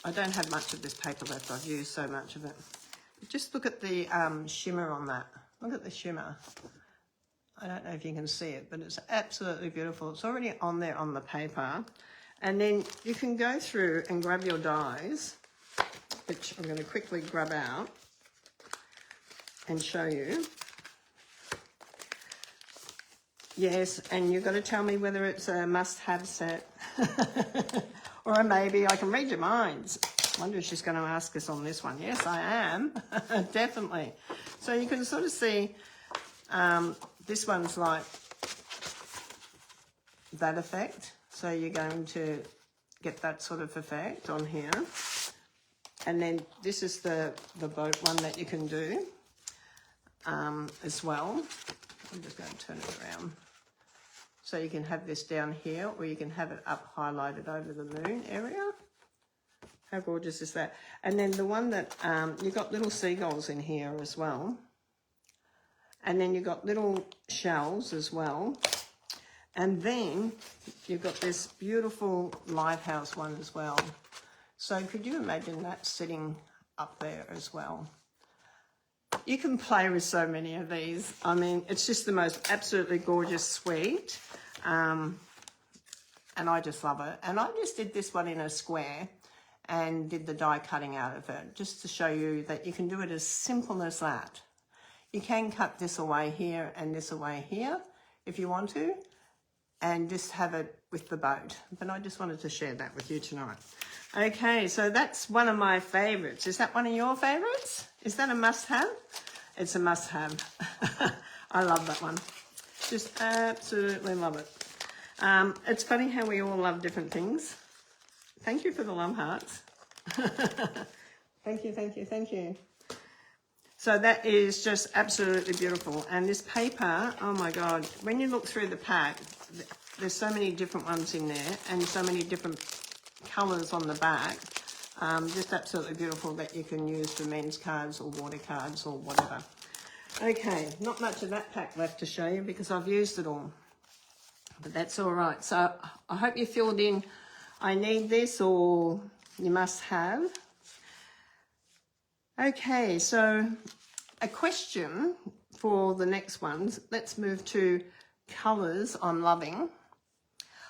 I don't have much of this paper left. I've used so much of it. Just look at the shimmer on that. Look at the shimmer. I don't know if you can see it, but it's absolutely beautiful. It's already on there on the paper. And then you can go through and grab your dies, which I'm going to quickly grab out and show you. Yes, and you've got to tell me whether it's a must-have set or a maybe. I can read your minds. I wonder if she's going to ask us on this one. Yes, I am. Definitely. So you can sort of see this one's like that effect. So you're going to get that sort of effect on here. And then this is the boat one that you can do as well. I'm just going to turn it around. So you can have this down here, or you can have it up highlighted over the moon area. How gorgeous is that? And then the one that, you've got little seagulls in here as well. And then you've got little shells as well. And then you've got this beautiful lighthouse one as well. So could you imagine that sitting up there as well? You can play with so many of these. I mean, it's just the most absolutely gorgeous suite. And I just love it. And I just did this one in a square and did the die cutting out of it, just to show you that you can do it as simple as that. You can cut this away here and this away here if you want to, and just have it with the boat. But I just wanted to share that with you tonight. Okay, so that's one of my favourites. Is that one of your favourites? Is that a must-have? It's a must-have. I love that one. Just absolutely love it. It's funny how we all love different things. Thank you for the love hearts. Thank you, thank you, thank you. So that is just absolutely beautiful. And this paper, oh my God, when you look through the pack, there's so many different ones in there and so many different colours on the back. Just absolutely beautiful that you can use for men's cards or water cards or whatever. Okay, not much of that pack left to show you because I've used it all. But that's all right. So I hope you filled in, I need this or you must have. Okay, so a question for the next ones. Let's move to colours I'm loving.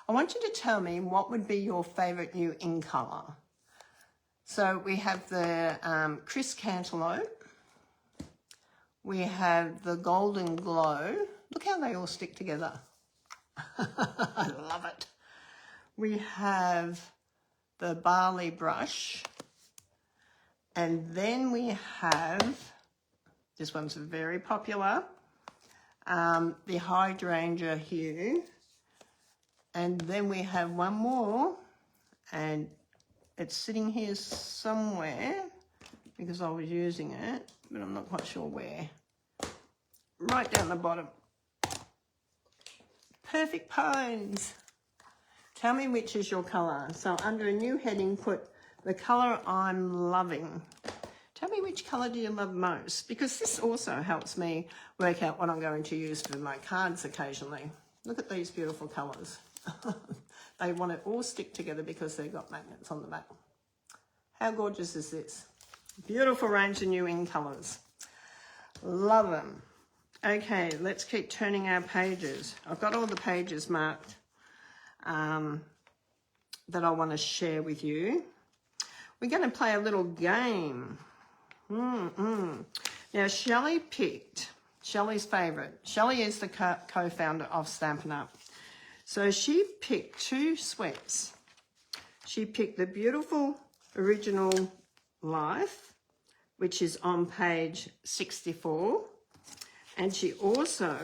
I want you to tell me what would be your favourite new in colour. So we have the Crisp Cantaloupe. We have the Golden Glow. Look how they all stick together. I love it. We have the barley brush, and then we have, this one's very popular, the hydrangea hue, and then we have one more, and it's sitting here somewhere because I was using it, but I'm not quite sure where. Right down the bottom. Perfect Pines. Tell me which is your colour. So under a new heading, put the colour I'm loving. Tell me which colour do you love most, because this also helps me work out what I'm going to use for my cards occasionally. Look at these beautiful colours. They want to all stick together because they've got magnets on the back. How gorgeous is this? Beautiful range of new in colours. Love them. Okay, let's keep turning our pages. I've got all the pages marked that I want to share with you. We're going to play a little game. Now, Shelley picked, Shelley's favourite. Shelley is the co-founder of Stampin' Up. So she picked two sweats. She picked the beautiful original Life, which is on page 64. And she also,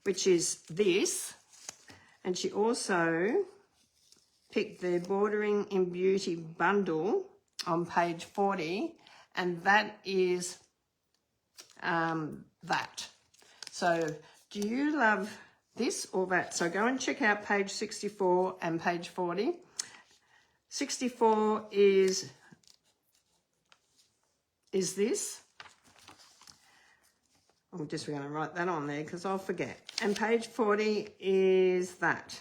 which is this, and she also picked the Bordering in Beauty bundle on page 40, and that is that. So do you love this or that? So go and check out page 64 and page 40. 64 is this. I'm just going to write that on there because I'll forget. And page 40 is that.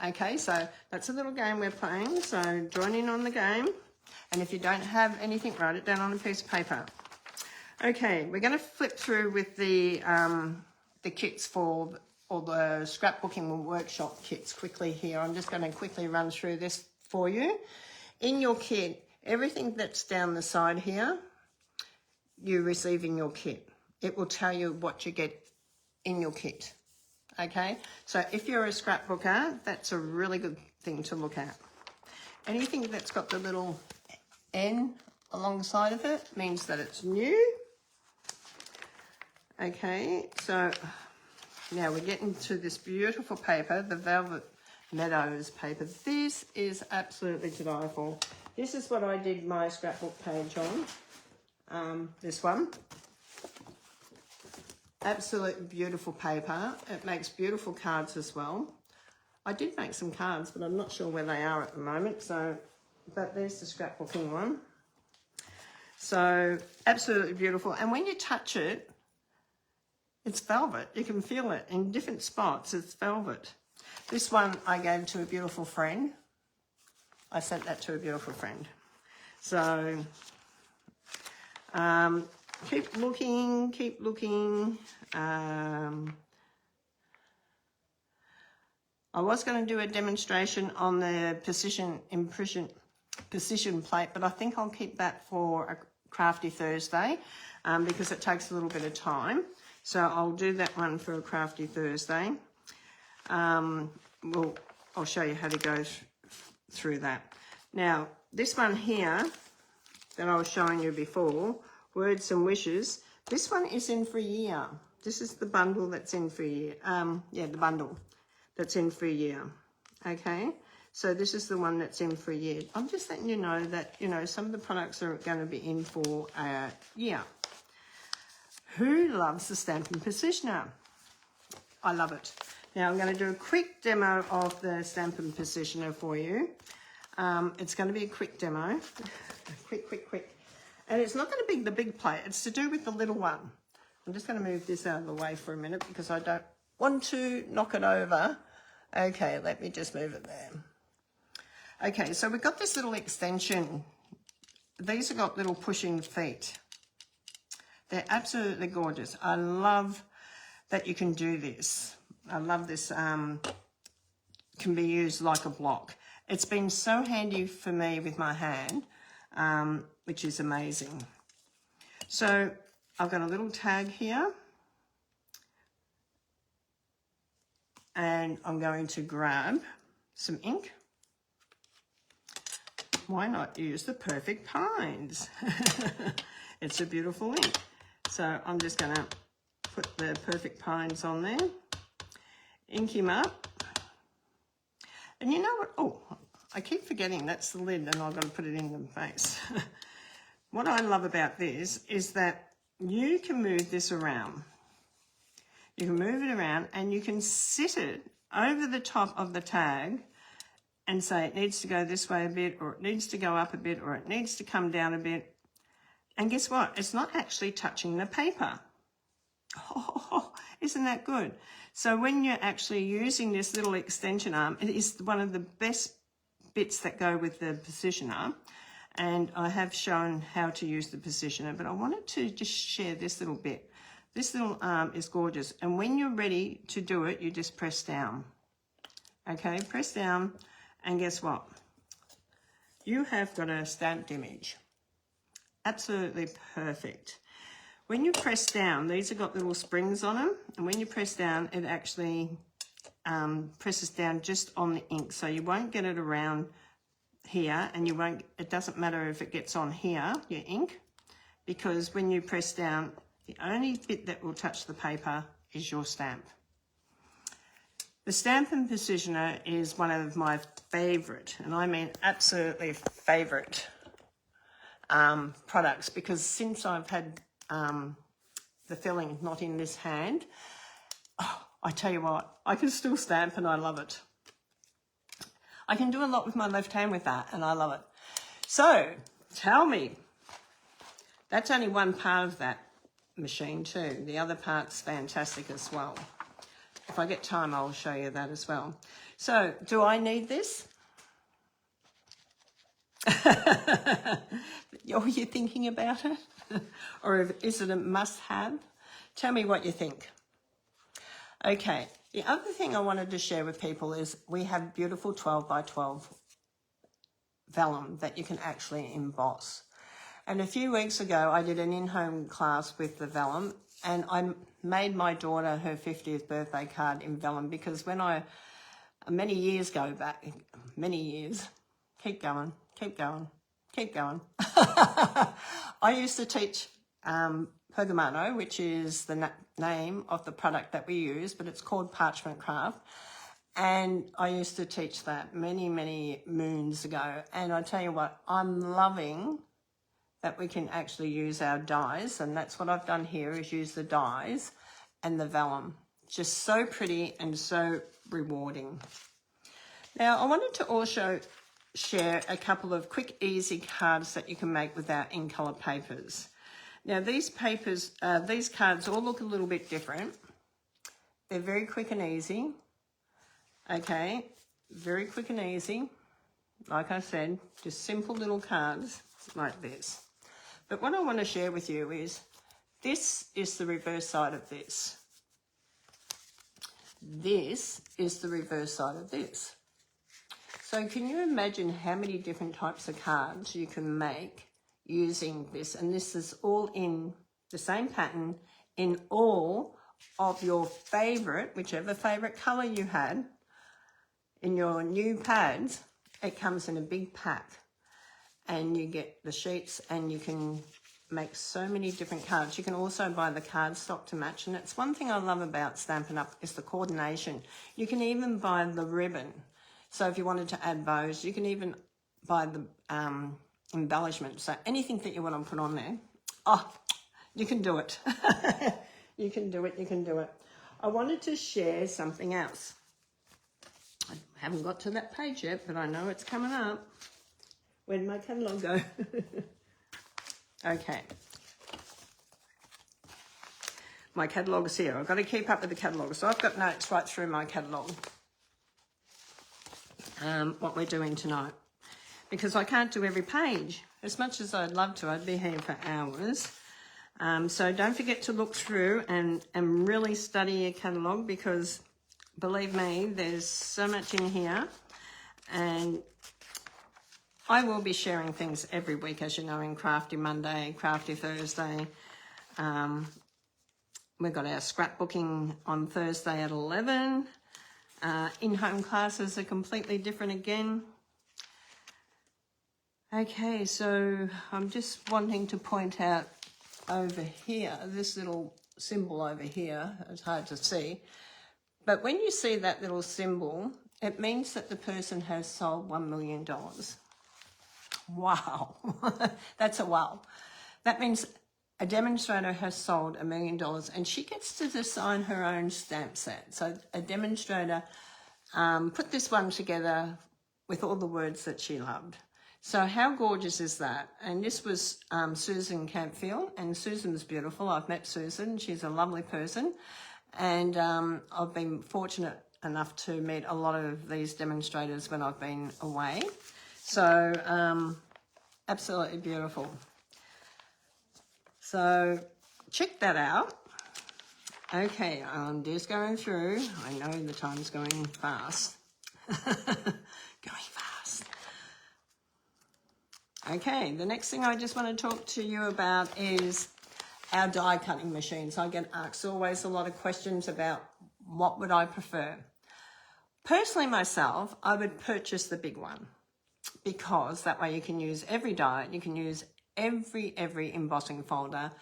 Okay, so that's a little game we're playing. So join in on the game. And if you don't have anything, write it down on a piece of paper. Okay, we're going to flip through with the kits for, or the scrapbooking workshop kits quickly here. I'm just going to quickly run through this for you. In your kit, everything that's down the side here, you receive in your kit. It will tell you what you get in your kit, okay? So if you're a scrapbooker, that's a really good thing to look at. Anything that's got the little N alongside of it means that it's new. Okay, so now we're getting to this beautiful paper, the Velvet Meadows paper. This is absolutely to die for. This is what I did my scrapbook page on, this one. Absolutely beautiful paper. It makes beautiful cards as well. I did make some cards, but I'm not sure where they are at the moment. So, but there's the scrapbooking one. So absolutely beautiful. And when you touch it, it's velvet. You can feel it in different spots. It's velvet. This one I gave to a beautiful friend. I sent that to a beautiful friend. So, keep looking, keep looking. I was going to do a demonstration on the precision plate, but I think I'll keep that for a Crafty Thursday because it takes a little bit of time. So I'll do that one for a Crafty Thursday. I'll show you how to go through that. Now, this one here that I was showing you before, Words and Wishes, this one is in for a year. This is the bundle that's in for a year. Yeah, the bundle that's in for a year. Okay, so this is the one that's in for a year. I'm just letting you know that, you know, some of the products are going to be in for a year. Who loves the Stampin' Positioner? I love it. Now I'm going to do a quick demo of the Stampin' Positioner for you. It's going to be a quick demo. quick. And it's not going to be the big plate. It's to do with the little one. I'm just going to move this out of the way for a minute because I don't want to knock it over. Okay, let me just move it there. Okay, so we've got this little extension. These have got little pushing feet. They're absolutely gorgeous. I love that you can do this. I love this, can be used like a block. It's been so handy for me with my hand, which is amazing. So I've got a little tag here. and I'm going to grab some ink. Why not use the Perfect Pines? It's a beautiful ink. So I'm just going to put the Perfect Pines on there, ink him up. And you know what? Oh, I keep forgetting that's the lid and I've got to put it in the face. What I love about this is that you can move this around. You can move it around and you can sit it over the top of the tag and say it needs to go this way a bit, or it needs to go up a bit, or it needs to come down a bit. And guess what? It's not actually touching the paper. Oh, isn't that good? So when you're actually using this little extension arm, it is one of the best bits that go with the positioner. And I have shown how to use the positioner, but I wanted to just share this little bit. This little arm is gorgeous. And when you're ready to do it, you just press down. Okay, press down. And guess what? You have got a stamped image. Absolutely perfect. When you press down, these have got little springs on them. And when you press down, it actually presses down just on the ink. So you won't get it around here, and you won't, it doesn't matter if it gets on here, your ink, because when you press down, the only bit that will touch the paper is your stamp. The Stampin' Positioner is one of my favourite, and I mean absolutely favourite products, because since I've had the filling not in this hand, oh, I tell you what, I can still stamp and I love it. I can do a lot with my left hand with that, and I love it. So, tell me, that's only one part of that machine too. The other part's fantastic as well. If I get time, I'll show you that as well. So, do I need this? Are you thinking about it? Or is it a must-have? Tell me what you think. Okay, the other thing I wanted to share with people is we have beautiful 12 by 12 vellum that you can actually emboss. And a few weeks ago, I did an in-home class with the vellum, and I made my daughter her 50th birthday card in vellum, because when many years ago back, many years, keep going, keep going, keep going. I used to teach Pergamano, which is the name of the product that we use, but it's called parchment craft. And I used to teach that many, many moons ago. And I tell you what, I'm loving that we can actually use our dies, and that's what I've done here, is use the dies and the vellum. Just so pretty and so rewarding. Now, I wanted to also share a couple of quick, easy cards that you can make with our in-colour papers. Now, these cards all look a little bit different. They're very quick and easy. Okay, very quick and easy. Like I said, just simple little cards like this. But what I want to share with you is, this is the reverse side of this. This is the reverse side of this. So can you imagine how many different types of cards you can make using this? And this is all in the same pattern, in all of your favourite, whichever favourite colour you had, in your new pads. It comes in a big pack. And you get the sheets, and you can make so many different cards. You can also buy the cardstock to match, and it's one thing I love about Stampin' Up! Is the coordination. You can even buy the ribbon. So if you wanted to add bows, you can even buy the embellishments. So anything that you want to put on there, oh, you can do it. You can do it, you can do it. I wanted to share something else. I haven't got to that page yet, but I know it's coming up. Where'd my catalogue go? Okay. My catalogue is here. I've got to keep up with the catalogue. So I've got notes right through my catalogue. What we're doing tonight. Because I can't do every page. As much as I'd love to, I'd be here for hours. So don't forget to look through and really study your catalogue, because believe me, there's so much in here. And I will be sharing things every week, as you know, in Crafty Monday, Crafty Thursday. We've got our scrapbooking on Thursday at 11. In-home classes are completely different again. Okay, so I'm just wanting to point out over here, this little symbol over here, it's hard to see, but when you see that little symbol, it means that the person has sold $1 million. Wow, that's a wow. That means a demonstrator has sold $1 million and she gets to design her own stamp set. So a demonstrator put this one together with all the words that she loved. So how gorgeous is that? And this was Susan Campfield, and Susan's beautiful. I've met Susan. She's a lovely person. And I've been fortunate enough to meet a lot of these demonstrators when I've been away. So absolutely beautiful. So check that out. Okay, I'm just going through. I know the time's going fast. Going fast. Okay, the next thing I just want to talk to you about is our die cutting machines. I get asked always a lot of questions about what would I prefer. Personally myself, I would purchase the big one because that way you can use every die, you can use every embossing folder,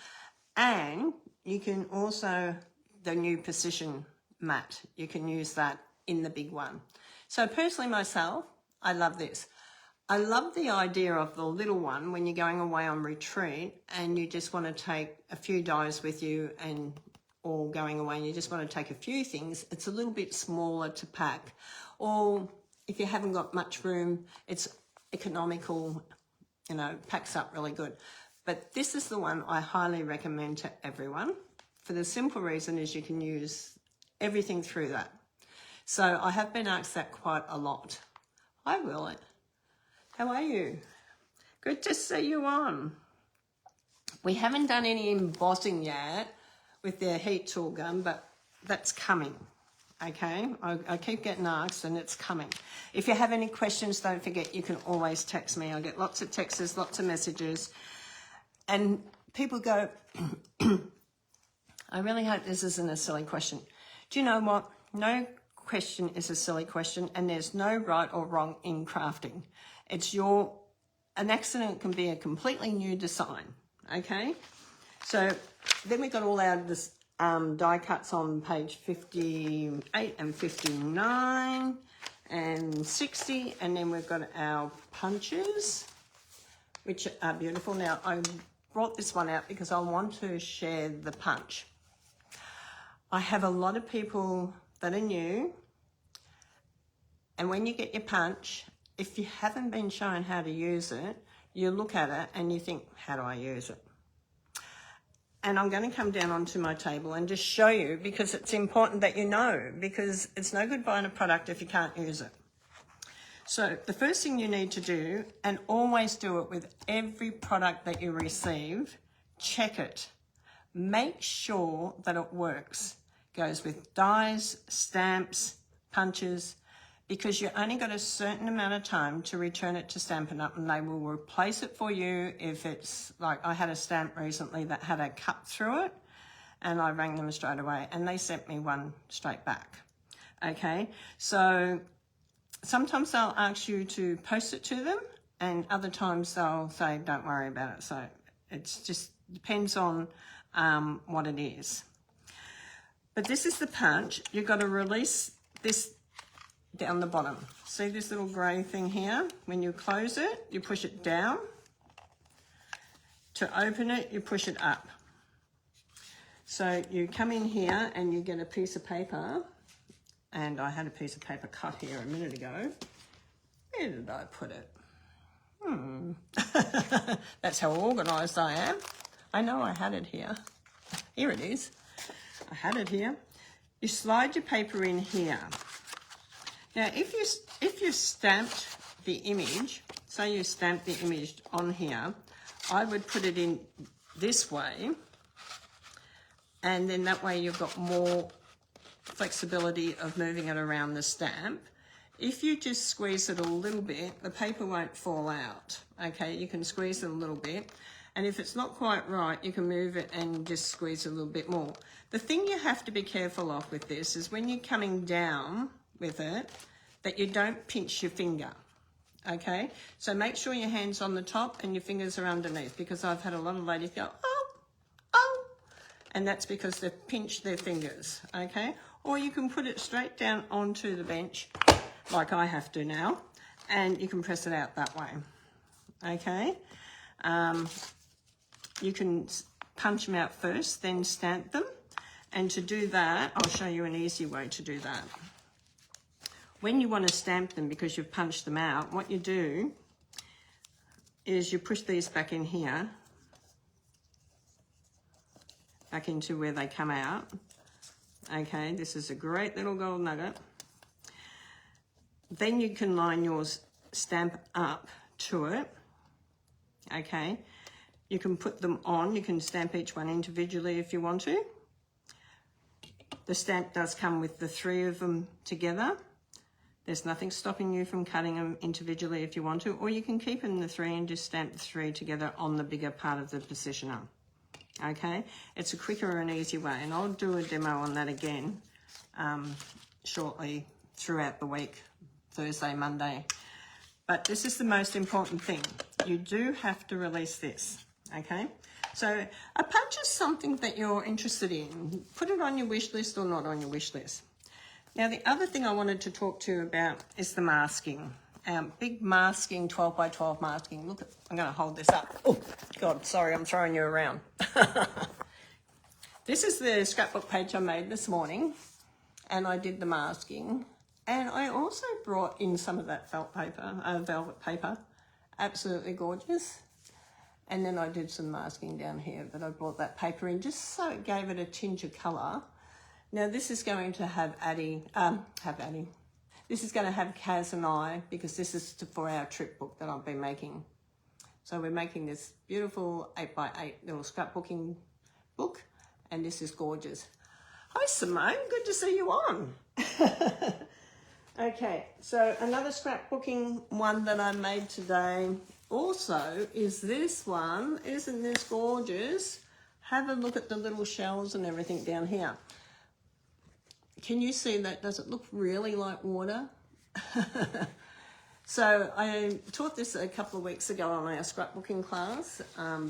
and you can also, the new precision mat, you can use that in the big one. So personally myself, I love this. I love the idea of the little one when you're going away on retreat and you just want to take a few dies with you, and or going away and you just want to take a few things. It's a little bit smaller to pack, or if you haven't got much room, it's economical, you know, packs up really good. But this is the one I highly recommend to everyone for the simple reason is you can use everything through that. So I have been asked that quite a lot. Hi, Willet. How are you? Good to see you on. We haven't done any embossing yet with the heat tool gun, but that's coming, okay? I keep getting asked and it's coming. If you have any questions, don't forget you can always text me. I get lots of texts, lots of messages, and people go, I really hope this isn't a silly question. Do you know what? No question is a silly question, and there's no right or wrong in crafting. It's an accident can be a completely new design, okay? So then we got all our die cuts on page 58 and 59 and 60, and then we've got our punches, which are beautiful. Now, I brought this one out because I want to share the punch. I have a lot of people that are new, and when you get your punch, if you haven't been shown how to use it, you look at it and you think, how do I use it? And I'm going to come down onto my table and just show you, because it's important that you know, because it's no good buying a product if you can't use it. So the first thing you need to do, and always do it with every product that you receive, check it. Make sure that it works. Goes with dies, stamps, punches, because you only got a certain amount of time to return it to Stampin' Up, and they will replace it for you if it's, like I had a stamp recently that had a cut through it, and I rang them straight away and they sent me one straight back. Okay, so sometimes they'll ask you to post it to them, and other times they'll say don't worry about it. So it's just depends on what it is. But this is the punch. You've got to release this down the bottom. See this little grey thing here? When you close it, you push it down. To open it, you push it up. So you come in here and you get a piece of paper, and I had a piece of paper cut here a minute ago. Where did I put it? That's how organised I am. I know I had it here. Here it is. I had it here. You slide your paper in here. Now, if you stamped the image, say you stamped the image on here, I would put it in this way, and then that way you've got more flexibility of moving it around the stamp. If you just squeeze it a little bit, the paper won't fall out, okay? You can squeeze it a little bit, and if it's not quite right, you can move it and just squeeze it a little bit more. The thing you have to be careful of with this is when you're coming down, with it that you don't pinch your finger, okay? So make sure your hand's on the top and your fingers are underneath, because I've had a lot of ladies go, oh, and that's because they've pinched their fingers, okay? Or you can put it straight down onto the bench, like I have to now, and you can press it out that way, okay? You can punch them out first, then stamp them. And to do that, I'll show you an easy way to do that. When you want to stamp them because you've punched them out, what you do is you push these back in here, back into where they come out. Okay, this is a great little gold nugget. Then you can line your stamp up to it. Okay, you can put them on, you can stamp each one individually if you want to. The stamp does come with the 3 of them together. There's nothing stopping you from cutting them individually if you want to, or you can keep them the 3 and just stamp the 3 together on the bigger part of the positioner. Okay, it's a quicker and easy way, and I'll do a demo on that again shortly throughout the week, Thursday, Monday. But this is the most important thing. You do have to release this, okay? So a punch is something that you're interested in. Put it on your wish list or not on your wish list. Now, the other thing I wanted to talk to you about is the masking. Big masking, 12 by 12 masking. Look, I'm going to hold this up. Oh, God, sorry, I'm throwing you around. This is the scrapbook page I made this morning, and I did the masking. And I also brought in some of that felt paper, velvet paper. Absolutely gorgeous. And then I did some masking down here, but I brought that paper in just so it gave it a tinge of colour. Now this is going to have This is going to have Kaz and I, because this is for our trip book that I've been making. So we're making this beautiful 8x8 little scrapbooking book, and this is gorgeous. Hi Simone, good to see you on. Okay, so another scrapbooking one that I made today also is this one. Isn't this gorgeous? Have a look at the little shells and everything down here. Can you see that? Does it look really like water? So I taught this a couple of weeks ago on our scrapbooking class.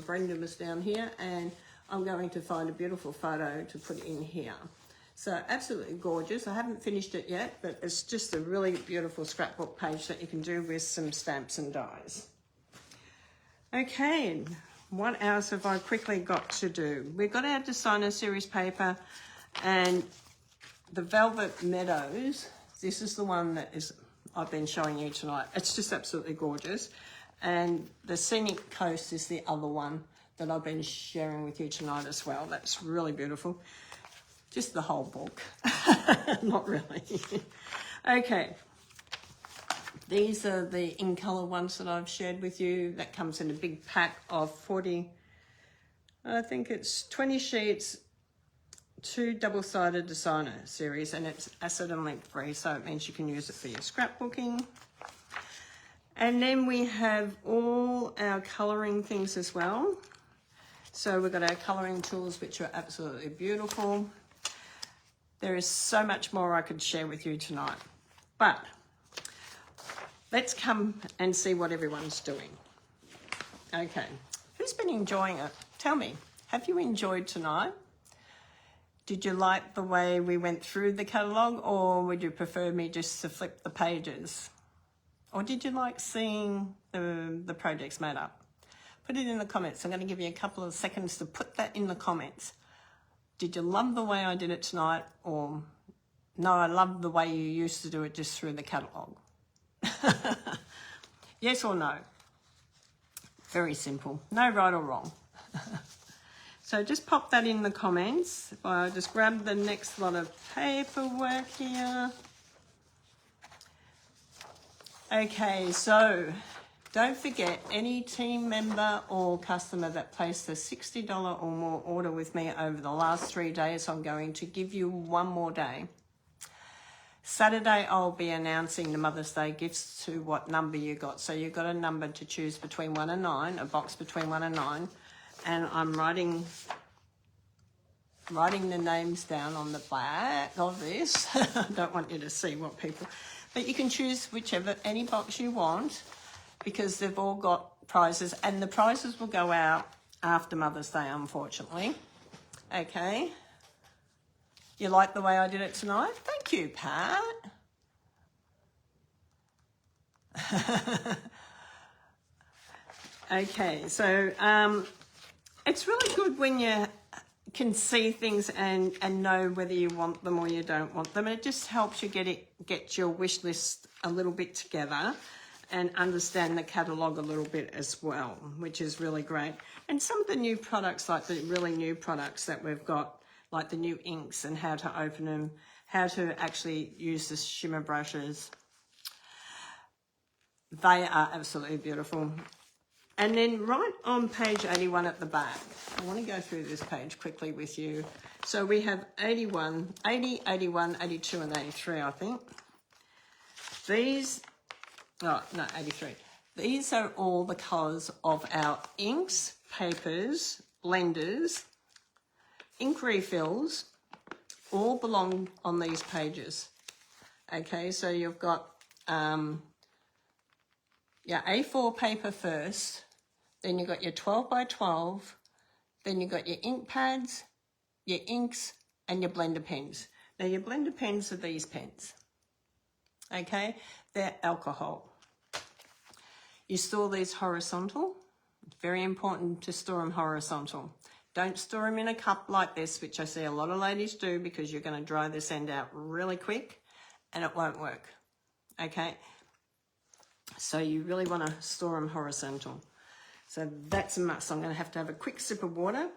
Brenda was down here, and I'm going to find a beautiful photo to put in here. So absolutely gorgeous. I haven't finished it yet, but it's just a really beautiful scrapbook page that you can do with some stamps and dies. Okay, what else have I quickly got to do? We've got our designer series paper and the Velvet Meadows. This is the one that I've been showing you tonight. It's just absolutely gorgeous. And the Scenic Coast is the other one that I've been sharing with you tonight as well. That's really beautiful. Just the whole book. Not really. Okay. These are the in colour ones that I've shared with you. That comes in a big pack of 40, I think it's 20 sheets, 2 double-sided designer series, and it's acid and link free, so it means you can use it for your scrapbooking. And then we have all our colouring things as well. So we've got our colouring tools, which are absolutely beautiful. There is so much more I could share with you tonight, but let's come and see what everyone's doing. Okay, who's been enjoying it? Tell me, have you enjoyed tonight? Did you like the way we went through the catalogue, or would you prefer me just to flip the pages? Or did you like seeing the projects made up? Put it in the comments. I'm going to give you a couple of seconds to put that in the comments. Did you love the way I did it tonight, or no, I love the way you used to do it just through the catalogue? Yes or no? Very simple. No right or wrong. So just pop that in the comments. If I just grab the next lot of paperwork here. Okay, so don't forget, any team member or customer that placed a $60 or more order with me over the last 3 days, I'm going to give you one more day. Saturday, I'll be announcing the Mother's Day gifts to what number you got. So you've got a number to choose between 1 and 9, a box between 1 and 9. And I'm writing writing the names down on the back of this. I don't want you to see what people, but you can choose any box you want, because they've all got prizes, and the prizes will go out after Mother's Day, unfortunately. Okay. You like the way I did it tonight? Thank you, Pat. Okay, so it's really good when you can see things and know whether you want them or you don't want them. It just helps you get your wish list a little bit together and understand the catalogue a little bit as well, which is really great. And some of the new products, like the really new products that we've got, like the new inks and how to open them, how to actually use the shimmer brushes, they are absolutely beautiful. And then right on page 81 at the back, I want to go through this page quickly with you. So we have 80, 81, 82 and 83, I think. These, oh, no, 83. These are all the colours of our inks, papers, blenders, ink refills, all belong on these pages. Okay, so you've got your A4 paper first, then you've got your 12 by 12, then you've got your ink pads, your inks, and your blender pens. Now your blender pens are these pens, okay? They're alcohol. You store these horizontal. It's very important to store them horizontal. Don't store them in a cup like this, which I see a lot of ladies do, because you're going to dry this end out really quick and it won't work, okay? So you really want to store them horizontal. So that's a must. I'm going to have a quick sip of water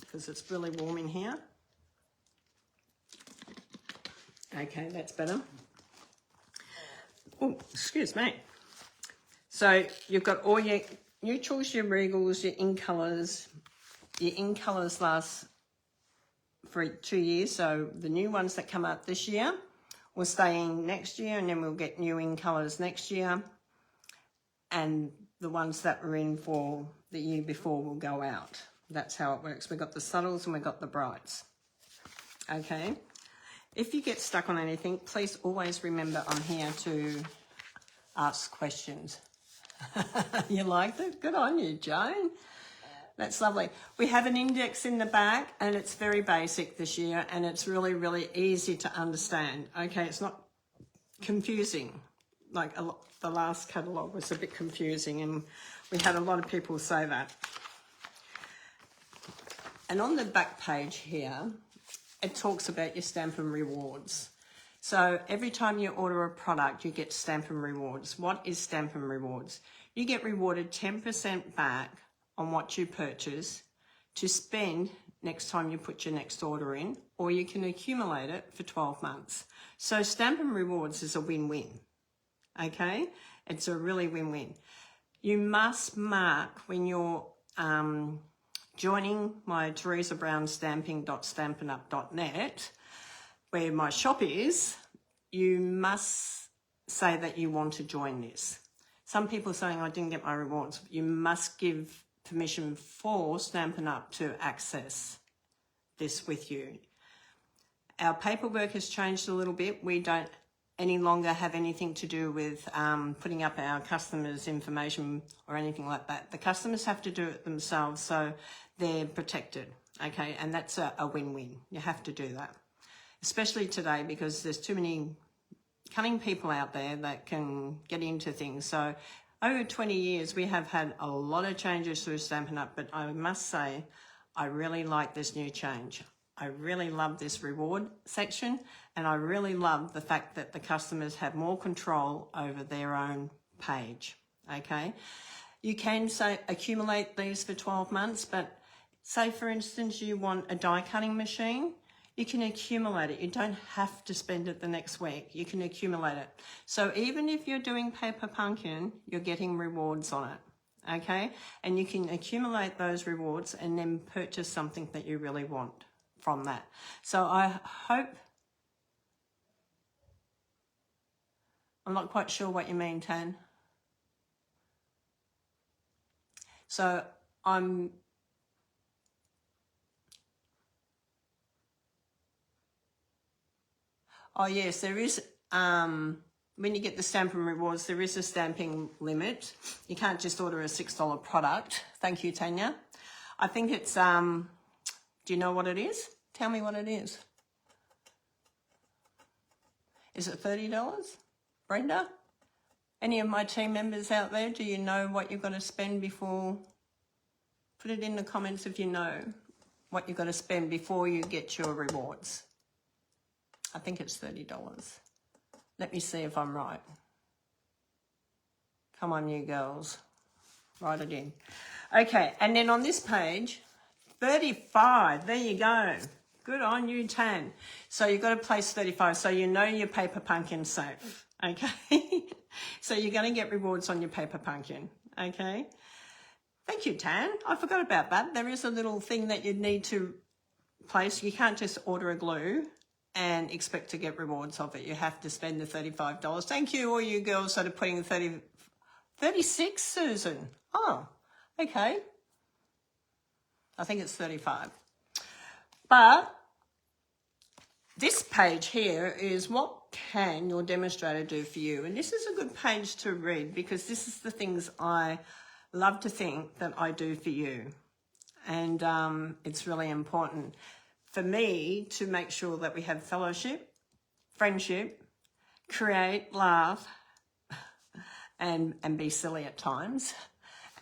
because it's really warm in here. Okay, that's better. Oh, excuse me. So you've got all your neutrals, your regals, your ink colours. Your ink colours last for 2 years. So the new ones that come out this year will stay in next year, and then we'll get new ink colours next year. And the ones that were in for the year before will go out. That's how it works. We've got the subtles and we've got the brights. Okay. If you get stuck on anything, please always remember I'm here to ask questions. You liked it? Good on you, Joan. That's lovely. We have an index in the back, and it's very basic this year, and it's really, really easy to understand. Okay, it's not confusing. Like the last catalogue was a bit confusing, and we had a lot of people say that. And on the back page here, it talks about your stamp and rewards. So every time you order a product, you get stamp and rewards. What is stamp and rewards? You get rewarded 10% back on what you purchase to spend next time you put your next order in, or you can accumulate it for 12 months. So stamp and rewards is a win-win. Okay, it's a really win-win. You must mark when you're joining my Teresa Brown stamping.stampinup.net, where my shop is, you must say that you want to join this. Some people are saying I didn't get my rewards. You must give permission for Stampin' Up to access this with you. Our paperwork has changed a little bit. We don't any longer have anything to do with putting up our customers' information or anything like that. The customers have to do it themselves, so they're protected, okay? And that's a win-win. You have to do that, especially today, because there's too many cunning people out there that can get into things. So over 20 years, we have had a lot of changes through Stampin' Up, but I must say, I really like this new change. I really love this reward section, and I really love the fact that the customers have more control over their own page, okay? You can say accumulate these for 12 months, but say for instance you want a die cutting machine, you can accumulate it. You don't have to spend it the next week. You can accumulate it. So even if you're doing paper pumpkin, you're getting rewards on it, okay? And you can accumulate those rewards and then purchase something that you really want from that. So I hope, I'm not quite sure what you mean, Tan. So Oh yes, there is, when you get the Stamp and Rewards, there is a stamping limit. You can't just order a $6 product. Thank you, Tanya. I think it's, do you know what it is? Tell me what it is. Is it $30? Brenda? Any of my team members out there, do you know what you've got to spend before? Put it in the comments if you know what you've got to spend before you get your rewards. I think it's $30. Let me see if I'm right. Come on, you girls. Write it in. Okay, and then on this page, 35. There you go. Good on you, Tan. So you've got to place 35, so you know your paper pumpkin's safe. Okay? So you're going to get rewards on your paper pumpkin. Okay? Thank you, Tan. I forgot about that. There is a little thing that you need to place. You can't just order a glue and expect to get rewards of it. You have to spend the $35. Thank you, all you girls that are putting 36, Susan. Oh, okay. I think it's 35. But this page here is what can your demonstrator do for you? And this is a good page to read because this is the things I love to think that I do for you. And it's really important for me to make sure that we have fellowship, friendship, create, laugh, and be silly at times,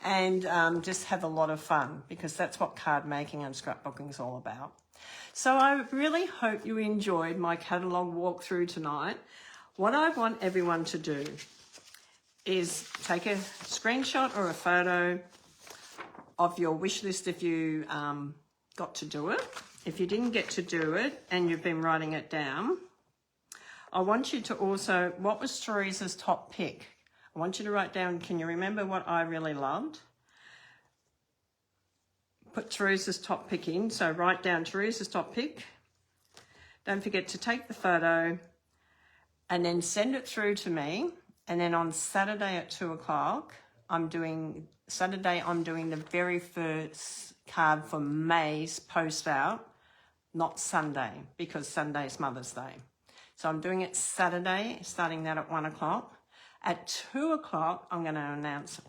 and just have a lot of fun, because that's what card making and scrapbooking is all about. So I really hope you enjoyed my catalogue walkthrough tonight. What I want everyone to do is take a screenshot or a photo of your wish list if you got to do it. If you didn't get to do it and you've been writing it down, I want you to also, what was Teresa's top pick? I want you to write down, can you remember what I really loved? Put Teresa's top pick in, so write down Teresa's top pick. Don't forget to take the photo and then send it through to me. And then on Saturday at 2 o'clock, I'm doing the very first card for May's post out, not Sunday, because Sunday is Mother's Day. So I'm doing it Saturday, starting that at 1 o'clock. At 2 o'clock, I'm going to announce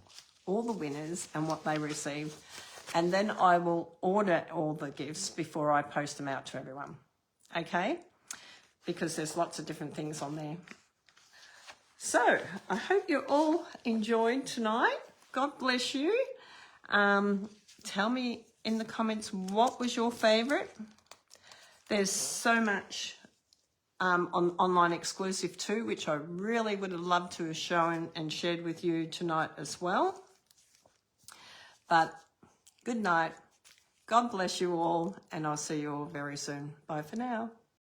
all the winners and what they received. And then I will order all the gifts before I post them out to everyone. Okay? Because there's lots of different things on there. So I hope you all enjoyed tonight. God bless you. Tell me in the comments what was your favourite. There's so much on online exclusive too, which I really would have loved to have shown and shared with you tonight as well. But good night. God bless you all, and I'll see you all very soon. Bye for now.